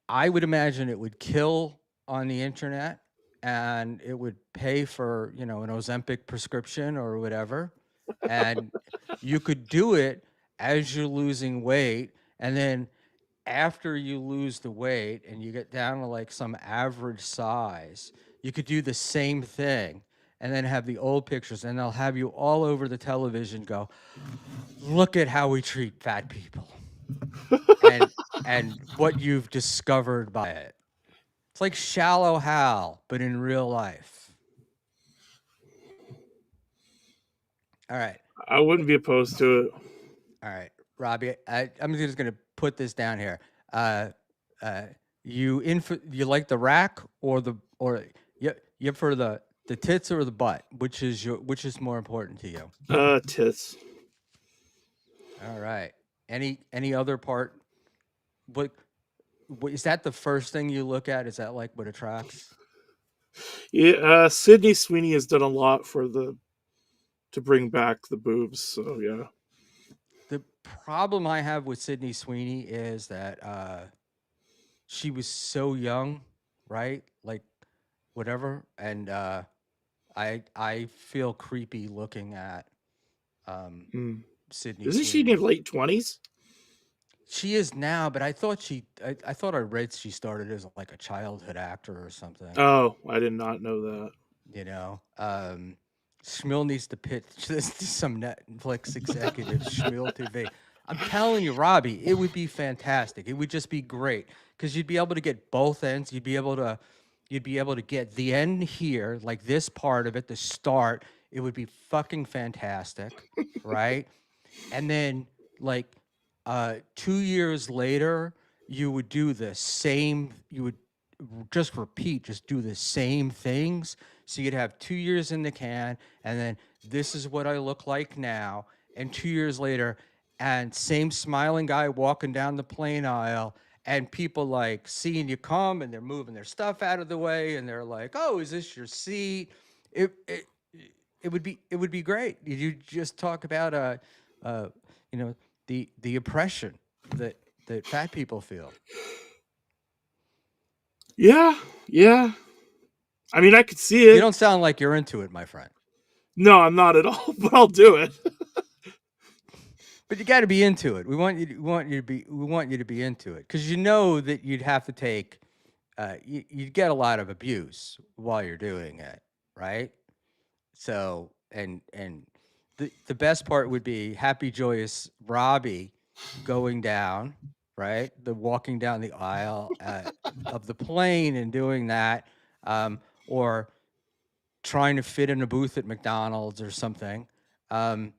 I would imagine it would kill on the internet and it would pay for, an Ozempic prescription or whatever. And you could do it as you're losing weight. And then after you lose the weight and you get down to like some average size, you could do the same thing and then have the old pictures and they'll have you all over the television go, look at how we treat fat people and what you've discovered by it. It's like Shallow Hal, but in real life. All right. I wouldn't be opposed to it. All right. Robbie, I'm just going to put this down here. Uh, uh, you like the rack you for the tits or the butt? Which is more important to you? Tits. All right. Any other part? What, what is that? The first thing you look at? Is that like what attracts? Yeah, Sydney Sweeney has done a lot for the to bring back the boobs. So yeah. The problem I have with Sydney Sweeney is that she was so young, right? Like whatever, and I feel creepy looking at um, Hmm. Sydney Isn't she in her Sweeney. late 20s? She is now, but I thought I read she started as like a childhood actor or something. Oh, I did not know that. You know, Schmuel needs to pitch this to some Netflix executives. Schmuel TV. I'm telling you, Robbie, it would be fantastic. It would just be great because you'd be able to get both ends. You'd be able to get the end here, like this part of it, the start. It would be fucking fantastic, right? And then like 2 years later you would do the same, you would just repeat, just do the same things, so you'd have 2 years in the can, and then this is what I look like now, and 2 years later, and same smiling guy walking down the plane aisle, and people like seeing you come and they're moving their stuff out of the way and they're like, oh, is this your seat? It would be great. You just talk about uh, you know, the oppression that fat people feel. Yeah, yeah. I mean, I could see You it. don't sound like you're into it, my friend. No, I'm not at all, but I'll do it. But you got to be into it. We want you to be into it because you know that you'd have to take you'd get a lot of abuse while you're doing it, right? So and the best part would be happy joyous Robbie going down, right? The walking down the aisle of the plane and doing that, or trying to fit in a booth at McDonald's or something. Um,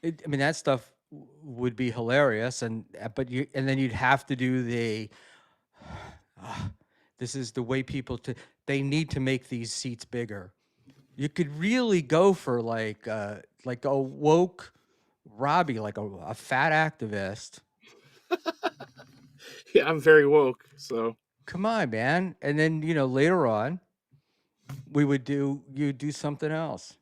I mean, that stuff would be hilarious, and but you and then you'd have to do the. "Ah, this is the way people to. They need to make these seats bigger. You could really go for like a woke Robbie, like a fat activist. Yeah, I'm very woke, so Come on, man. And then later on, we would do you do something else.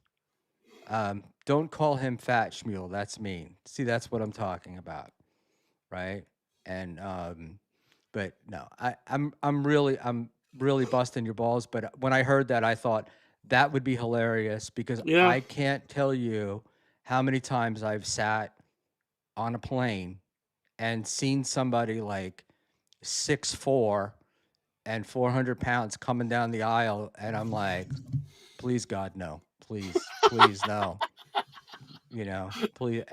Don't call him fat Schmuel. That's mean. See, that's what I'm talking about, right? And but no, I'm really busting your balls. But when I heard that, I thought that would be hilarious because yeah. I can't tell you how many times I've sat on a plane and seen somebody like 6'4" and 400 pounds coming down the aisle, and I'm like, please God, no, please no, please,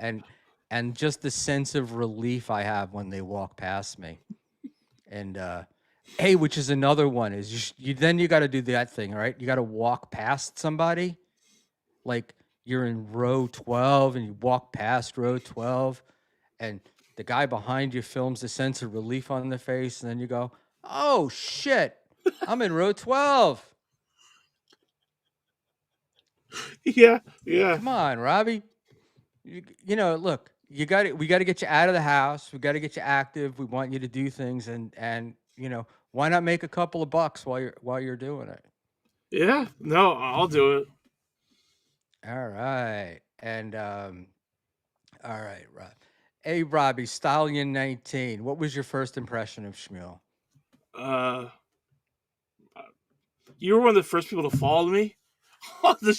and just the sense of relief I have when they walk past me. And hey, which is another one is you got to do that thing, right? You got to walk past somebody, like you're in row 12 and you walk past row 12, and the guy behind you films a sense of relief on the face, and then you go, oh shit, I'm in row 12. Yeah, yeah, Come on, Robbie. Look, we got to get you out of the house. We got to get you active. We want you to do things, and why not make a couple of bucks while you're doing it? yeah. No, I'll do it. All right. And all right, Rob. Hey, Robbie, Stallion 19. What was your first impression of Schmuel? Uh, you were one of the first people to follow me on the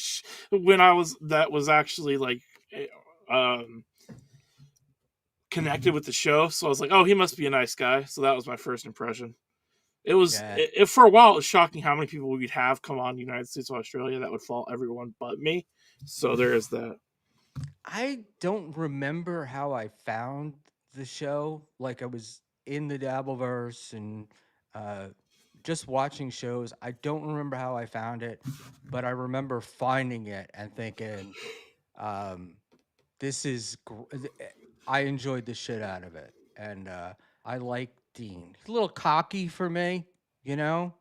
when I was that was actually like eh, um connected with the show. So I was like, oh, he must be a nice guy. So that was my first impression. Yeah. For a while it was shocking how many people we'd have come on United States of Australia that would follow everyone but me. So there is that. I don't remember how I found the show. Like I was in the Dabbleverse and uh, just watching shows. I don't remember how I found it, but I remember finding it and thinking, um, "This is." I enjoyed the shit out of it, and I like Dean. He's a little cocky for me, you know.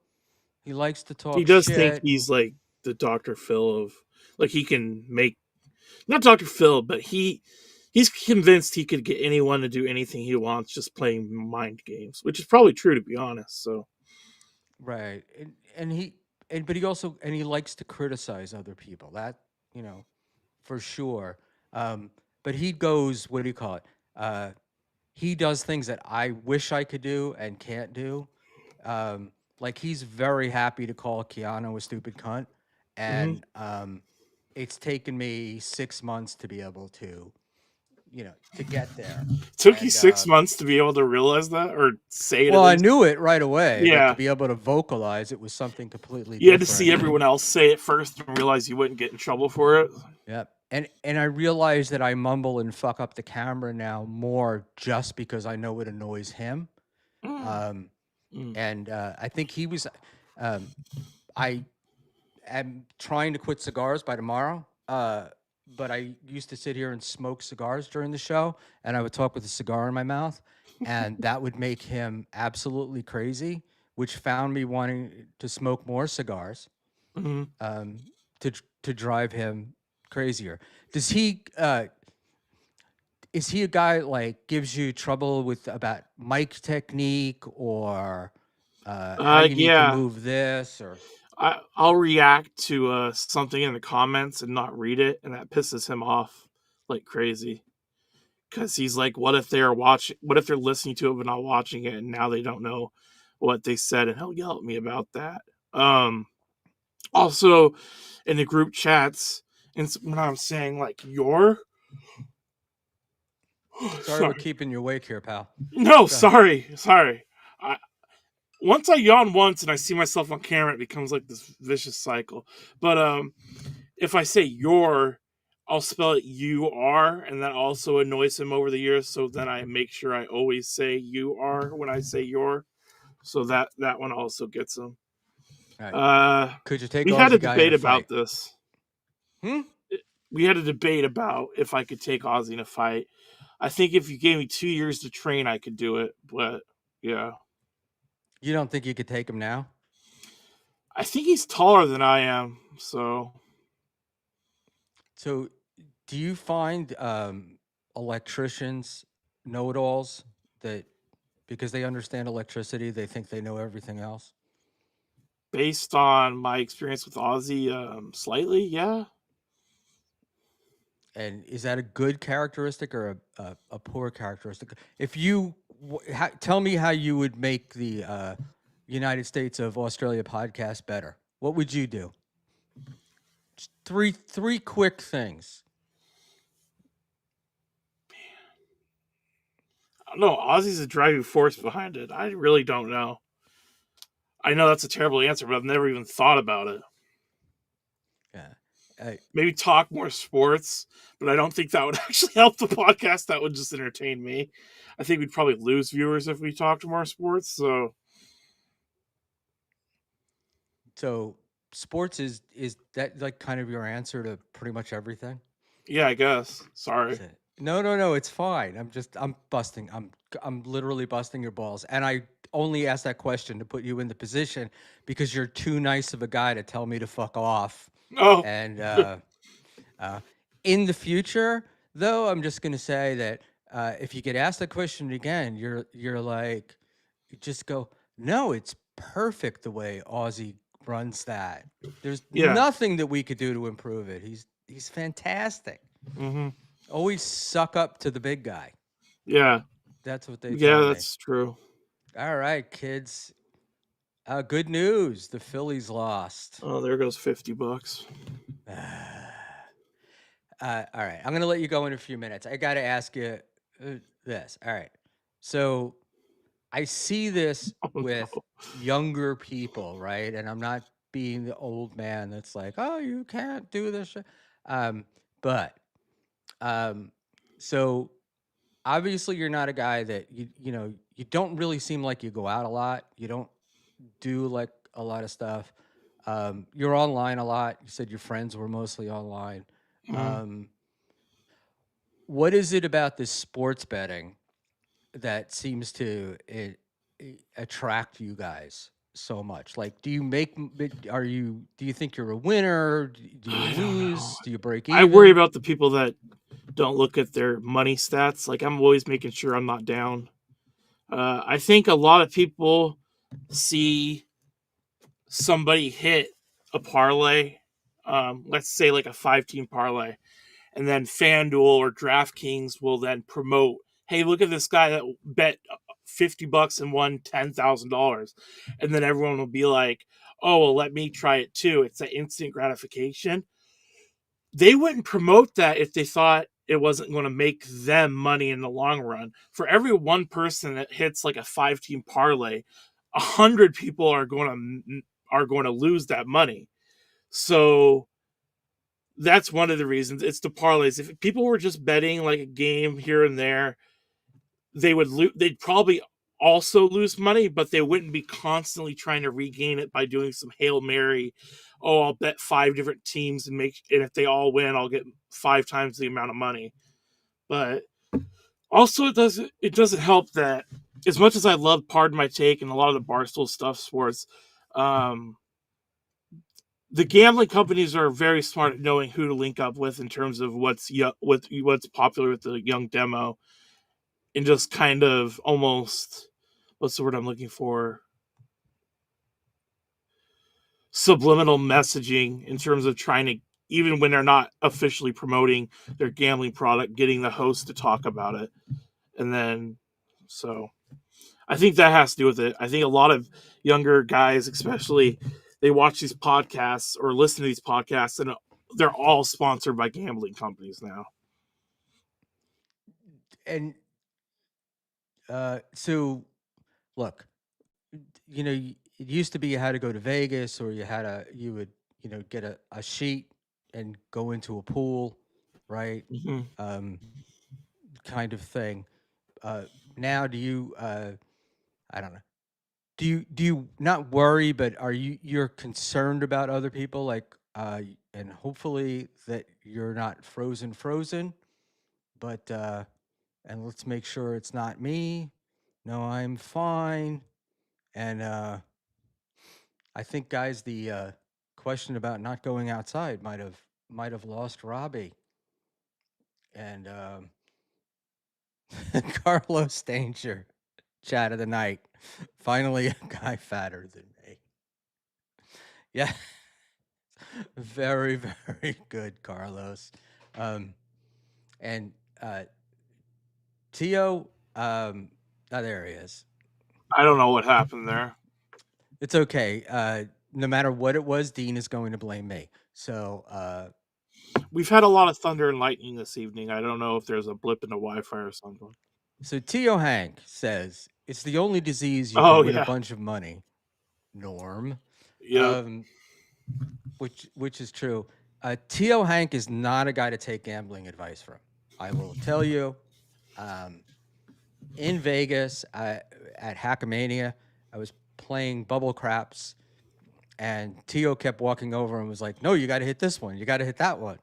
He likes to He talk does think shit, and he's like the Dr. Phil of like he can make not Dr. Phil, but He's convinced he could get anyone to do anything he wants just playing mind games, which is probably true to be honest. So, Right. And he but he also and he likes to criticize other people. That, you know, for sure. But he goes, what do you call it? Uh, he does things that I wish I could do and can't do. Like he's very happy to call Keanu a stupid cunt, mhm. and it's taken me 6 months to be able to, to get there. Took you And 6 months to be able to realize that or say it at well, I least. knew it right away, but to Yeah, be able to vocalize it was something completely you had to see different. everyone else say it first and realize you wouldn't get in trouble for it. Yep. And I realize that I mumble and fuck up the camera now more just because I know it annoys him. Mm, Um, mm, and I think he was. Um, I am trying to quit cigars by tomorrow. But I used to sit here and smoke cigars during the show, and I would talk with a cigar in my mouth, and that would make him absolutely crazy, which found me wanting to smoke more cigars, mhm. um, to drive him crazier. Does he? Is he a guy like gives you trouble with about mic technique or how you need to Yeah, move this or? I'll react to something in the comments and not read it, and that pisses him off like crazy. Because he's like, what if they're watching? What if they're listening to it but not watching it, and now they don't know what they said, and he'll yell at me about that. Um, Also, in the group chats, and when I'm saying like your, Sorry, we're sorry, keeping you awake here, pal. no, Go ahead. sorry. I, Once I yawn once and I see myself on camera, it becomes like this vicious cycle. But if I say your, I'll spell it UR, and that also annoys him over the years. So then I make sure I always say you are when I say your. So that one also gets him. All right. Uh, Could you take we had a Aussie guy in debate a fight? about this. Hmm. We had a debate about if I could take Ozzy in a fight. I think if you gave me 2 years to train, I could do it. But yeah, You don't think you could take him now? I think he's taller than I am. So So, do you find electricians know-it-alls that because they understand electricity, they think they know everything else? based on my experience with Ozzy, slightly, yeah. And is that a good characteristic or a poor characteristic? If you tell me how you would make the United States of Australia podcast better, what would you do? Just three quick things. I don't know. Ozzy's a driving force behind it. I really don't know. I know that's a terrible answer, but I've never even thought about it. Yeah. Uh, Maybe talk more sports, but I don't think that would actually help the podcast. That would just entertain me. I think we'd probably lose viewers if we talked more sports. So so sports is that like kind of your answer to pretty much everything? yeah, I guess. Is Sorry. it? No, no, no. It's fine. I'm busting. I'm literally busting your balls. And I only asked that question to put you in the position because you're too nice of a guy to tell me to fuck off. Oh, And uh, in the future, though, I'm just gonna say that if you get asked that question again, you're like, you just go, no, it's perfect the way Aussie runs that. There's yeah. nothing that we could do to improve it. He's fantastic. Hmm. Always suck up to the big guy. Yeah. That's what they Yeah, tell me. that's true. All right, kids. Good news. The Phillies lost. Oh, there goes $50. All right. I'm going to let you go in a few minutes. I got to ask you this. All right. So I see this Oh with no. younger people, right? And I'm not being the old man that's like, oh, you can't do this. Um, but um, so obviously you're not a guy that you don't really seem like you go out a lot. You don't do like a lot of stuff. You're online a lot. You said your friends were mostly online. Mhm. Um, what is it about this sports betting that seems to attract you guys so much? Like, do you make? Do you think you're a winner? Do you I don't know. lose? Do you break I worry even? about the people that don't look at their money stats. Like, I'm always making sure I'm not down. I think a lot of people see somebody hit a parlay, let's say like a 5 team parlay, and then FanDuel or DraftKings will then promote, hey, look at this guy that bet $50 and won $10,000. And then everyone will be like, oh, well, let me try it too. It's that instant gratification. They wouldn't promote that if they thought it wasn't going to make them money in the long run. For every one person that hits like a 5 team parlay, 100 people are going to lose that money. So that's one of the reasons. It's the parlays. If people were just betting like a game here and there, they'd probably also lose money, but they wouldn't be constantly trying to regain it by doing some Hail Mary. Oh, I'll bet 5 different teams and if they all win, I'll get 5 times the amount of money. But also it doesn't help that as much as I love Pardon My Take and a lot of the Barstool stuff sports, um, the gambling companies are very smart at knowing who to link up with in terms of what's popular with the young demo, and just kind of almost, what's the word I'm looking for, subliminal messaging in terms of trying to, even when they're not officially promoting their gambling product, getting the host to talk about it. And then, so I think that has to do with it. I think a lot of younger guys, especially, they watch these podcasts or listen to these podcasts, and they're all sponsored by gambling companies now. And so, look, it used to be you had to go to Vegas, or you would, get a sheet and go into a pool, right? Mm-hmm. Um, kind of thing. Uh, Now, I don't know. Do you not worry, but you're concerned about other people, like, and hopefully that you're not frozen, but and let's make sure it's not me. No, I'm fine. And I think, guys, the question about not going outside might have lost Robbie. And Carlos Danger, chat of the night. Finally, a guy fatter than me. Yeah, very, very good, Carlos. Um, and Tio, oh, there he is. I don't know what happened there. It's okay. No matter what it was, Dean is going to blame me. So, We've had a lot of thunder and lightning this evening. I don't know if there's a blip in the Wi-Fi or something. Tio Hank says it's the only disease you can Oh win a yeah, bunch of money. Norm, yep. um, which is true. Tio Hank is not a guy to take gambling advice from. I will tell you. Um, in Vegas, at Hackamania, I was playing bubble craps, and Tio kept walking over and was like, "No, you got to hit this one. You got to hit that one."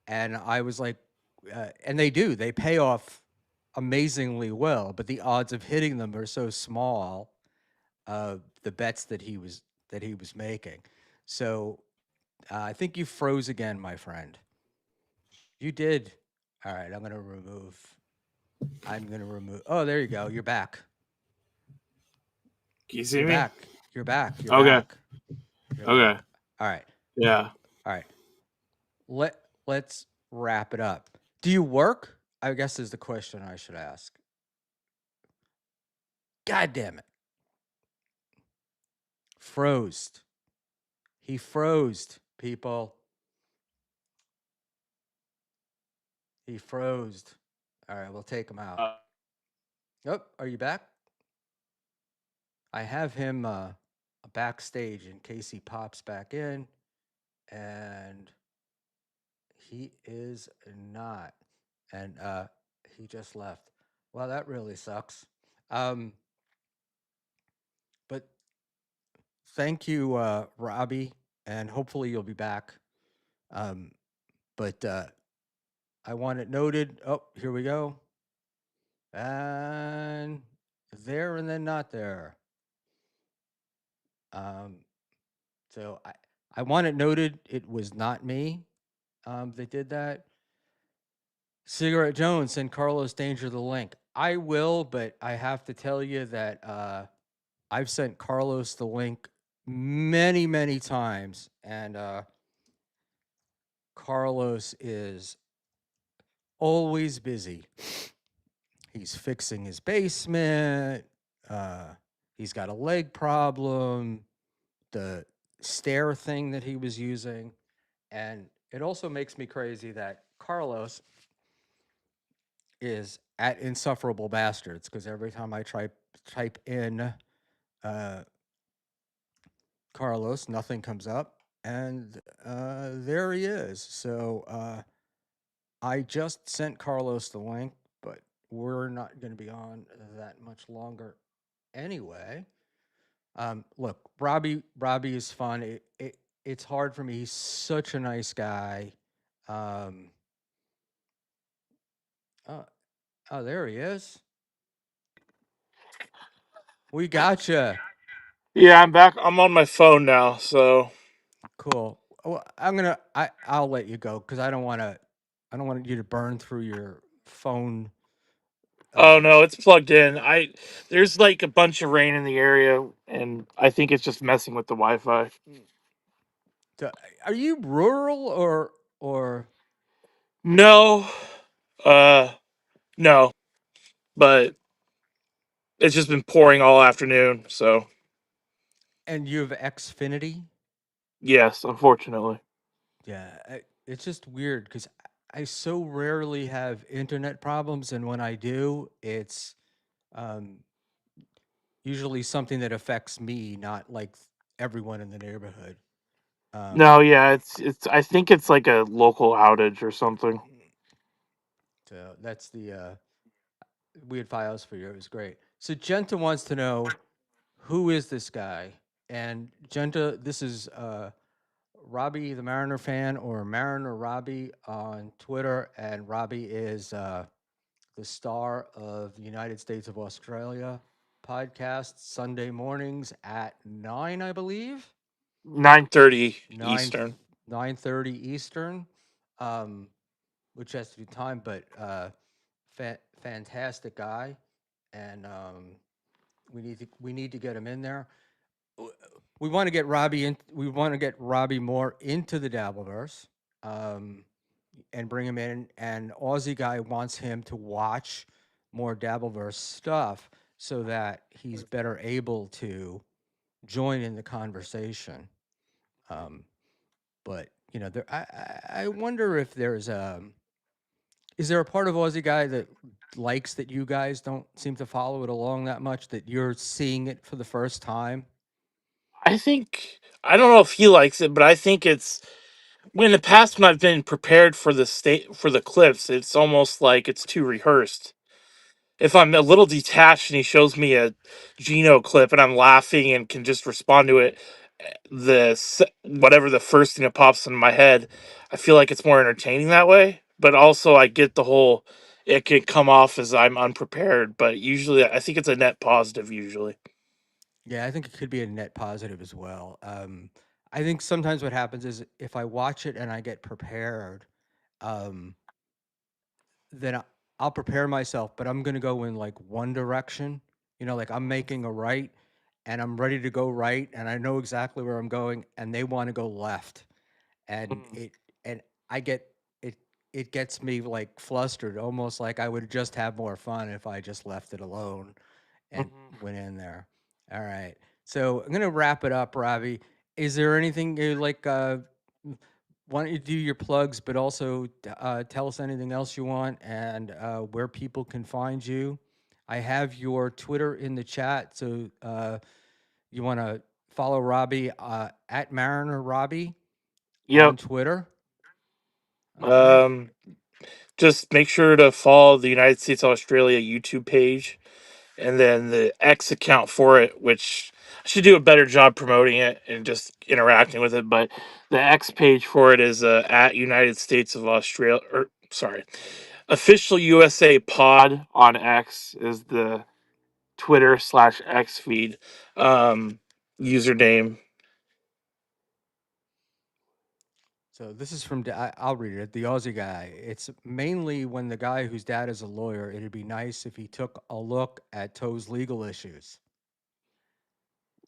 And I was like, and they do. They pay off amazingly well, but the odds of hitting them are so small. The bets that he was making. So I think you froze again, my friend. You did. All right, I'm gonna remove. I'm gonna remove. Oh, there you go. You're back. Can you see You're me? back. You're back. You're Okay. back. You're Okay. back. All right. Yeah. All right. Let's wrap it up. Do you work? I guess is the question I should ask. God damn it. Froze. He froze, people. He froze. All right, we'll take him out. Uh, Oh, are you back? I have him backstage in case he pops back in, and he is not. And he just left. Well, that really sucks. Um, but thank you, Robbie, and hopefully you'll be back. Um, but I want it noted. Oh, here we go. And there and then not there. Um, so I want it noted. It was not me that did that. Cigarette Jones send Carlos Danger the link. I will, but I have to tell you that I've sent Carlos the link many, many times, and Carlos is always busy. He's fixing his basement. Uh, he's got a leg problem. The stair thing that he was using, and it also makes me crazy that Carlos is at insufferable bastards because every time I try type in uh, Carlos, nothing comes up, and there he is. So I just sent Carlos the link, but we're not going to be on that much longer anyway. Look, Robbie is fun. It's hard for me. He's such a nice guy. Um, oh, oh, there he is. We gotcha. Yeah, I'm back. I'm on my phone now, so. Cool. Well, I'll let you go because I don't want you to burn through your phone. Oh Uh, no, it's plugged in. There's like a bunch of rain in the area, and I think it's just messing with the Wi-Fi. to, are you rural or No, uh, no, but it's just been pouring all afternoon. So and you have Xfinity? yes, unfortunately. Yeah, it's just weird because I so rarely have internet problems, and when I do, it's um, usually something that affects me, not like everyone in the neighborhood. Um, No, yeah, it's. I think it's like a local outage or something. so that's the weird files for you. It was great. So Genta wants to know who is this guy, and Genta, this is Robbie the Mariner fan or Mariner Robbie on Twitter, and Robbie is the star of the United States of Australia podcast Sunday mornings at 9, I believe. 9:30 9 Eastern. 9:30 Eastern, um, which has to do time, but fantastic guy, and we need to get him in there. We want to get Robbie in. We want to get Robbie more into the Dabbleverse, um, and bring him in. And Aussie guy wants him to watch more Dabbleverse stuff so that he's better able to join in the conversation. Um, but you know, I wonder if there's is there a part of Aussie guy that likes that you guys don't seem to follow it along that much, that you're seeing it for the first time? I think I don't know if he likes it, but I think it's when in the past when I've been prepared for the state for the clips, it's almost like it's too rehearsed. If I'm a little detached and he shows me a Geno clip and I'm laughing and can just respond to it, whatever the first thing that pops in my head, I feel like it's more entertaining that way. But also, I get the whole it can come off as I'm unprepared, but usually I think it's a net positive. Usually, Yeah, I think it could be a net positive as well. I think sometimes what happens is if I watch it and I get prepared, um, then I'll prepare myself, but I'm gonna go in like one direction. You know, like I'm making a right, and I'm ready to go right, and I know exactly where I'm going, and they want to go left, and Mm. and I get it. It gets me like flustered, almost like I would just have more fun if I just left it alone and Mhm. went in there. All right. So I'm gonna wrap it up, Robbie. Is there anything you like? Why don't you do your plugs, but also tell us anything else you want and where people can find you. I have your Twitter in the chat, so you want to follow Robbie at Mariner Robbie Yep. on Twitter. Okay. Um, just make sure to follow the United States Australia YouTube page and then the X account for it, which I should do a better job promoting it and just interacting with it. But the X page for it is at United States of Australia, or sorry, official USA Pod on X is the Twitter/X feed um, username. So this is from I'll read it. The Aussie guy. It's mainly when the guy whose dad is a lawyer. It'd be nice if he took a look at Toe's legal issues.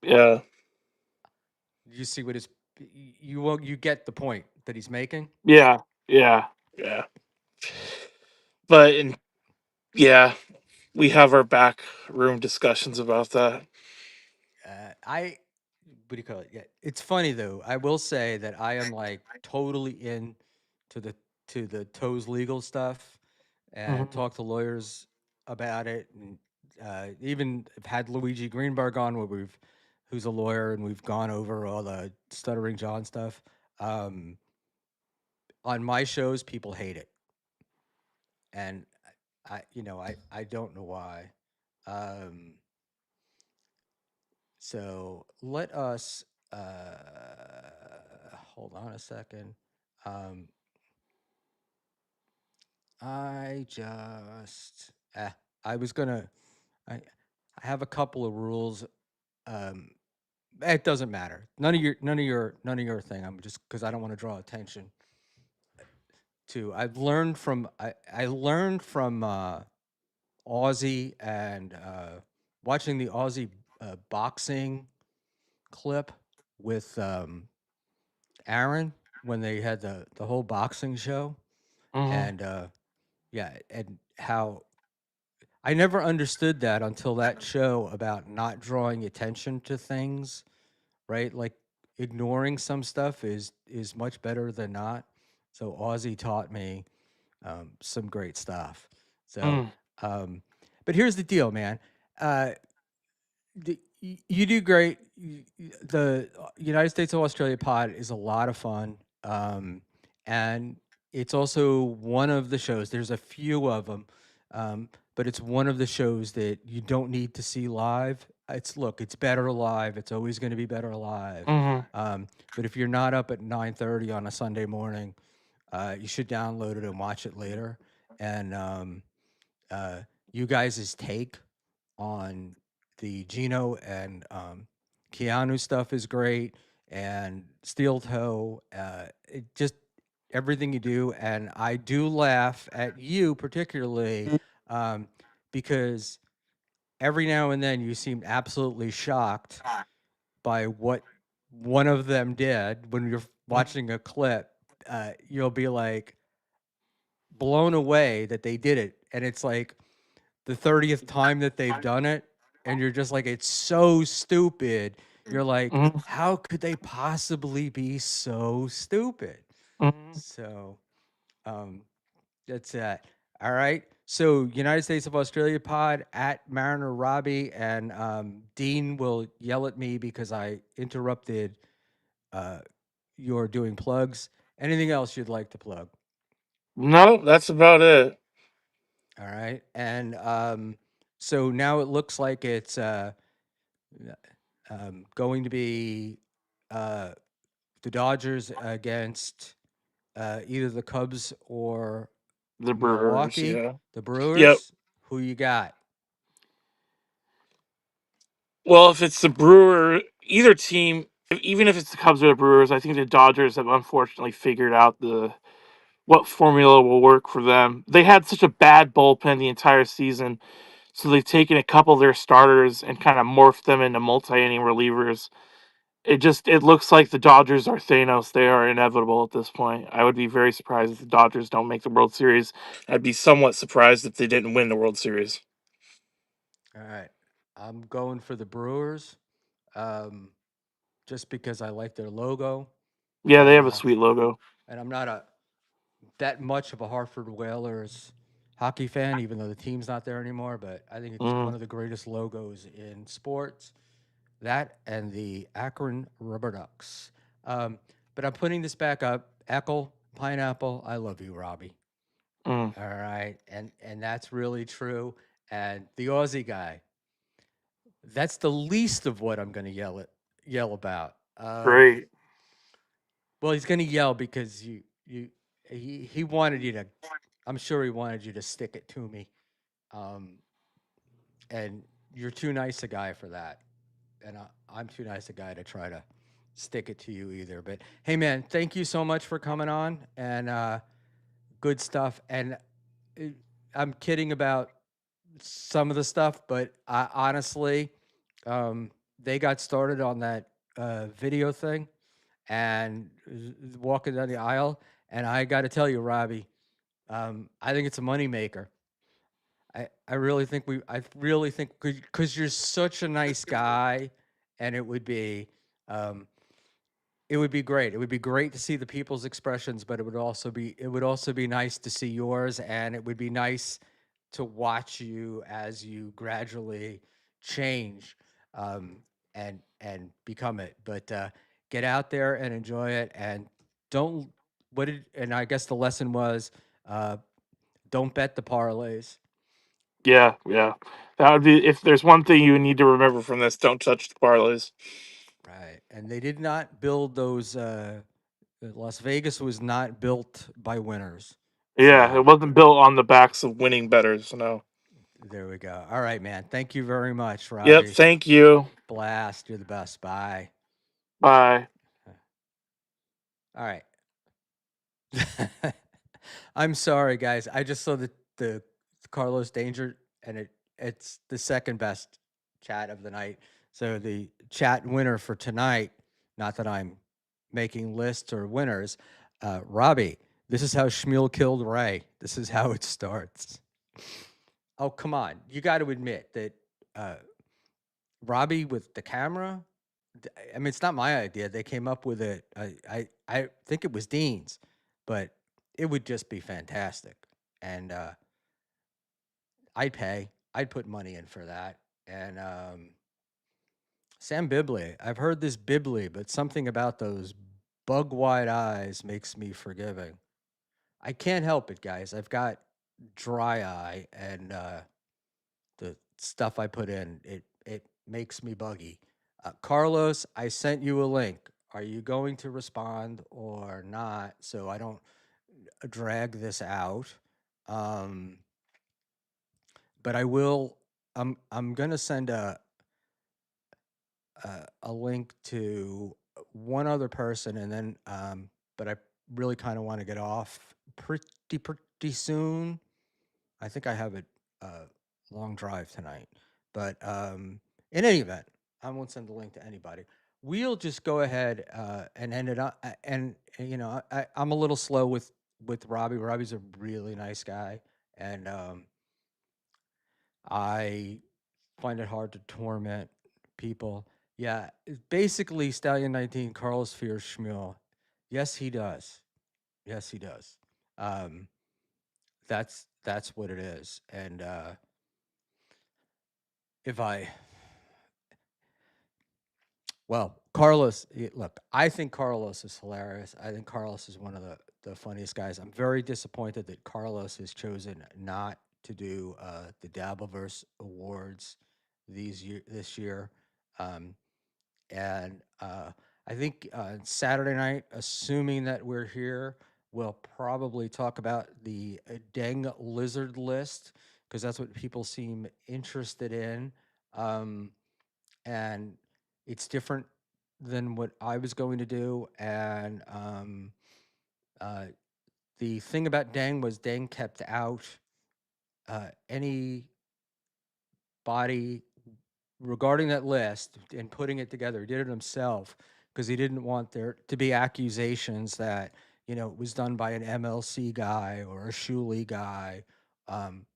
Yeah, You see what his you get the point that he's making. yeah, yeah, yeah. But in yeah, we have our back room discussions about that. I what do you call it? Yeah, it's funny though. I will say that I am like totally in to the to the Toes legal stuff and Mhm. talk to lawyers about it, and even have had Luigi Greenberg on where we've who's a lawyer and we've gone over all the Stuttering John stuff. Um, on my shows, people hate it, and I don't know why. Um, So let us hold on a second. Um, I just I was gonna I have a couple of rules. Um, it doesn't matter. None of your thing. I'm just because I don't want to draw attention to. I learned from Aussie and watching the Aussie boxing clip with Aaron when they had the whole boxing show, Mhm. and yeah, and how I never understood that until that show about not drawing attention to things, right? Like ignoring some stuff is much better than not. So Aussie taught me some great stuff. So, Mm. um, but here's the deal, man. You do great. The United States of Australia pod is a lot of fun, and it's also one of the shows. There's a few of them, but it's one of the shows that you don't need to see live. It's better live. It's always going to be better live. Mhm. But if you're not up at 9:30 on a Sunday morning, you should download it and watch it later. And uh, you guys' take on the Gino and Keanu stuff is great, and Steel Toe. It just everything you do, and I do laugh at you particularly um, because every now and then you seem absolutely shocked by what one of them did when you're Mhm. watching a clip. You'll be like blown away that they did it, and it's like the 30th time that they've done it, and you're just like, it's so stupid. You're like, Mhm. how could they possibly be so stupid? Mhm. So um that's that. All right. So United States of Australia pod at Mariner Robbie, and Dean will yell at me because I interrupted uh your doing plugs. Anything else you'd like to plug? No, that's about it. All right. And so now it looks like it's going to be uh, the Dodgers against either the Cubs or The Brewers, Milwaukee. yeah. The Yep. Brewers. Who you got? Well, if it's the Brewer, either team, even if it's the Cubs or the Brewers, I think the Dodgers have unfortunately figured out the what formula will work for them. They had such a bad bullpen the entire season, so they've taken a couple of their starters and kind of morphed them into multi-inning relievers. It looks like the Dodgers are Thanos. They are inevitable at this point. I would be very surprised if the Dodgers don't make the World Series. I'd be somewhat surprised if they didn't win the World Series. All right. I'm going for the Brewers, um, just because I like their logo, Yeah, they and have a sweet logo. I'm not a that much of a Hartford Whalers hockey fan, even though the team's not there anymore. But I think it's Mm, one of the greatest logos in sports. That and the Akron Rubber Ducks. Um, but I'm putting this back up. Eckel, pineapple. I love you, Robbie. mm, All right, and that's really true. And the Aussie guy. That's the least of what I'm going to yell about. great. Well, he's going to yell because he wanted you to. I'm sure he wanted you to stick it to me. Um, and you're too nice a guy for that, and I'm too nice a guy to try to stick it to you either. But hey, man, thank you so much for coming on and good stuff. And uh, I'm kidding about some of the stuff, but I honestly, um, they got started on that video thing and walking down the aisle. And I got to tell you, Robbie, I think it's a moneymaker. I really think I really think because you're such a nice guy, and um, it would be great. It would be great to see the people's expressions, but it would also be nice to see yours, and it would be nice to watch you as you gradually change and become it. But get out there and enjoy it, and don't what did and I guess the lesson was uh, don't bet the parlays. Yeah, yeah. That would be if there's one thing you need to remember from this, don't touch the parlays. Right. And they did not build those Las Vegas was not built by winners. Yeah, So it wasn't built on the backs of winning betters, no. there we go. All right, man. Thank you very much, Yep, Robbie. thank you. Blast. You're the best. Bye. Bye. All right. I'm sorry, guys. I just saw the Carlos Danger, and it's the second best chat of the night. So the chat winner for tonight, not that I'm making lists or winners, Robbie. This is how Schmuel killed Ray. This is how it starts. Oh, come on. You got to admit that uh, Robbie with the camera. I mean, it's not my idea. They came up with it. I think it was Dean's, but it would just be fantastic. And I'd pay. I'd put money in for that. And Sam Bibley. I've heard this Bibley, but something about those bug wide eyes makes me forgiving. I can't help it, guys. I've got dry eye, and the stuff I put in it makes me buggy. Carlos, I sent you a link. Are you going to respond or not? So I don't drag this out. Um, but I will. I'm gonna send a link to one other person, and then but I really kind of want to get off pretty soon. I think I have a long drive tonight, but in any event, I won't send the link to anybody. We'll just go ahead and end it up. And you know, I'm a little slow with Robbie. Robbie's a really nice guy, and I find it hard to torment people. Yeah, basically, Stallion 19, Carlos fears Schmuel. Yes, he does. Yes, he does. Um, that's what it is, and if I well, Carlos, look, I think Carlos is hilarious. I think Carlos is one of the funniest guys. I'm very disappointed that Carlos has chosen not to do the Dabbleverse Awards this year. Um, and I think Saturday night, assuming that we're here, we'll probably talk about the Deng Lizard list because that's what people seem interested in. Um, and it's different than what I was going to do. And uh, the thing about Deng was Deng kept out any body regarding that list and putting it together. He did it himself because he didn't want there to be accusations that it was done by an MLC guy or a Shuli guy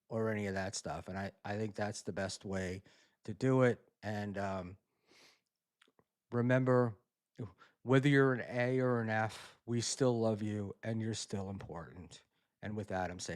or any of that stuff. And I think that's the best way to do it. And remember, whether you're an A or an F, we still love you and you're still important. And with that, I'm saying.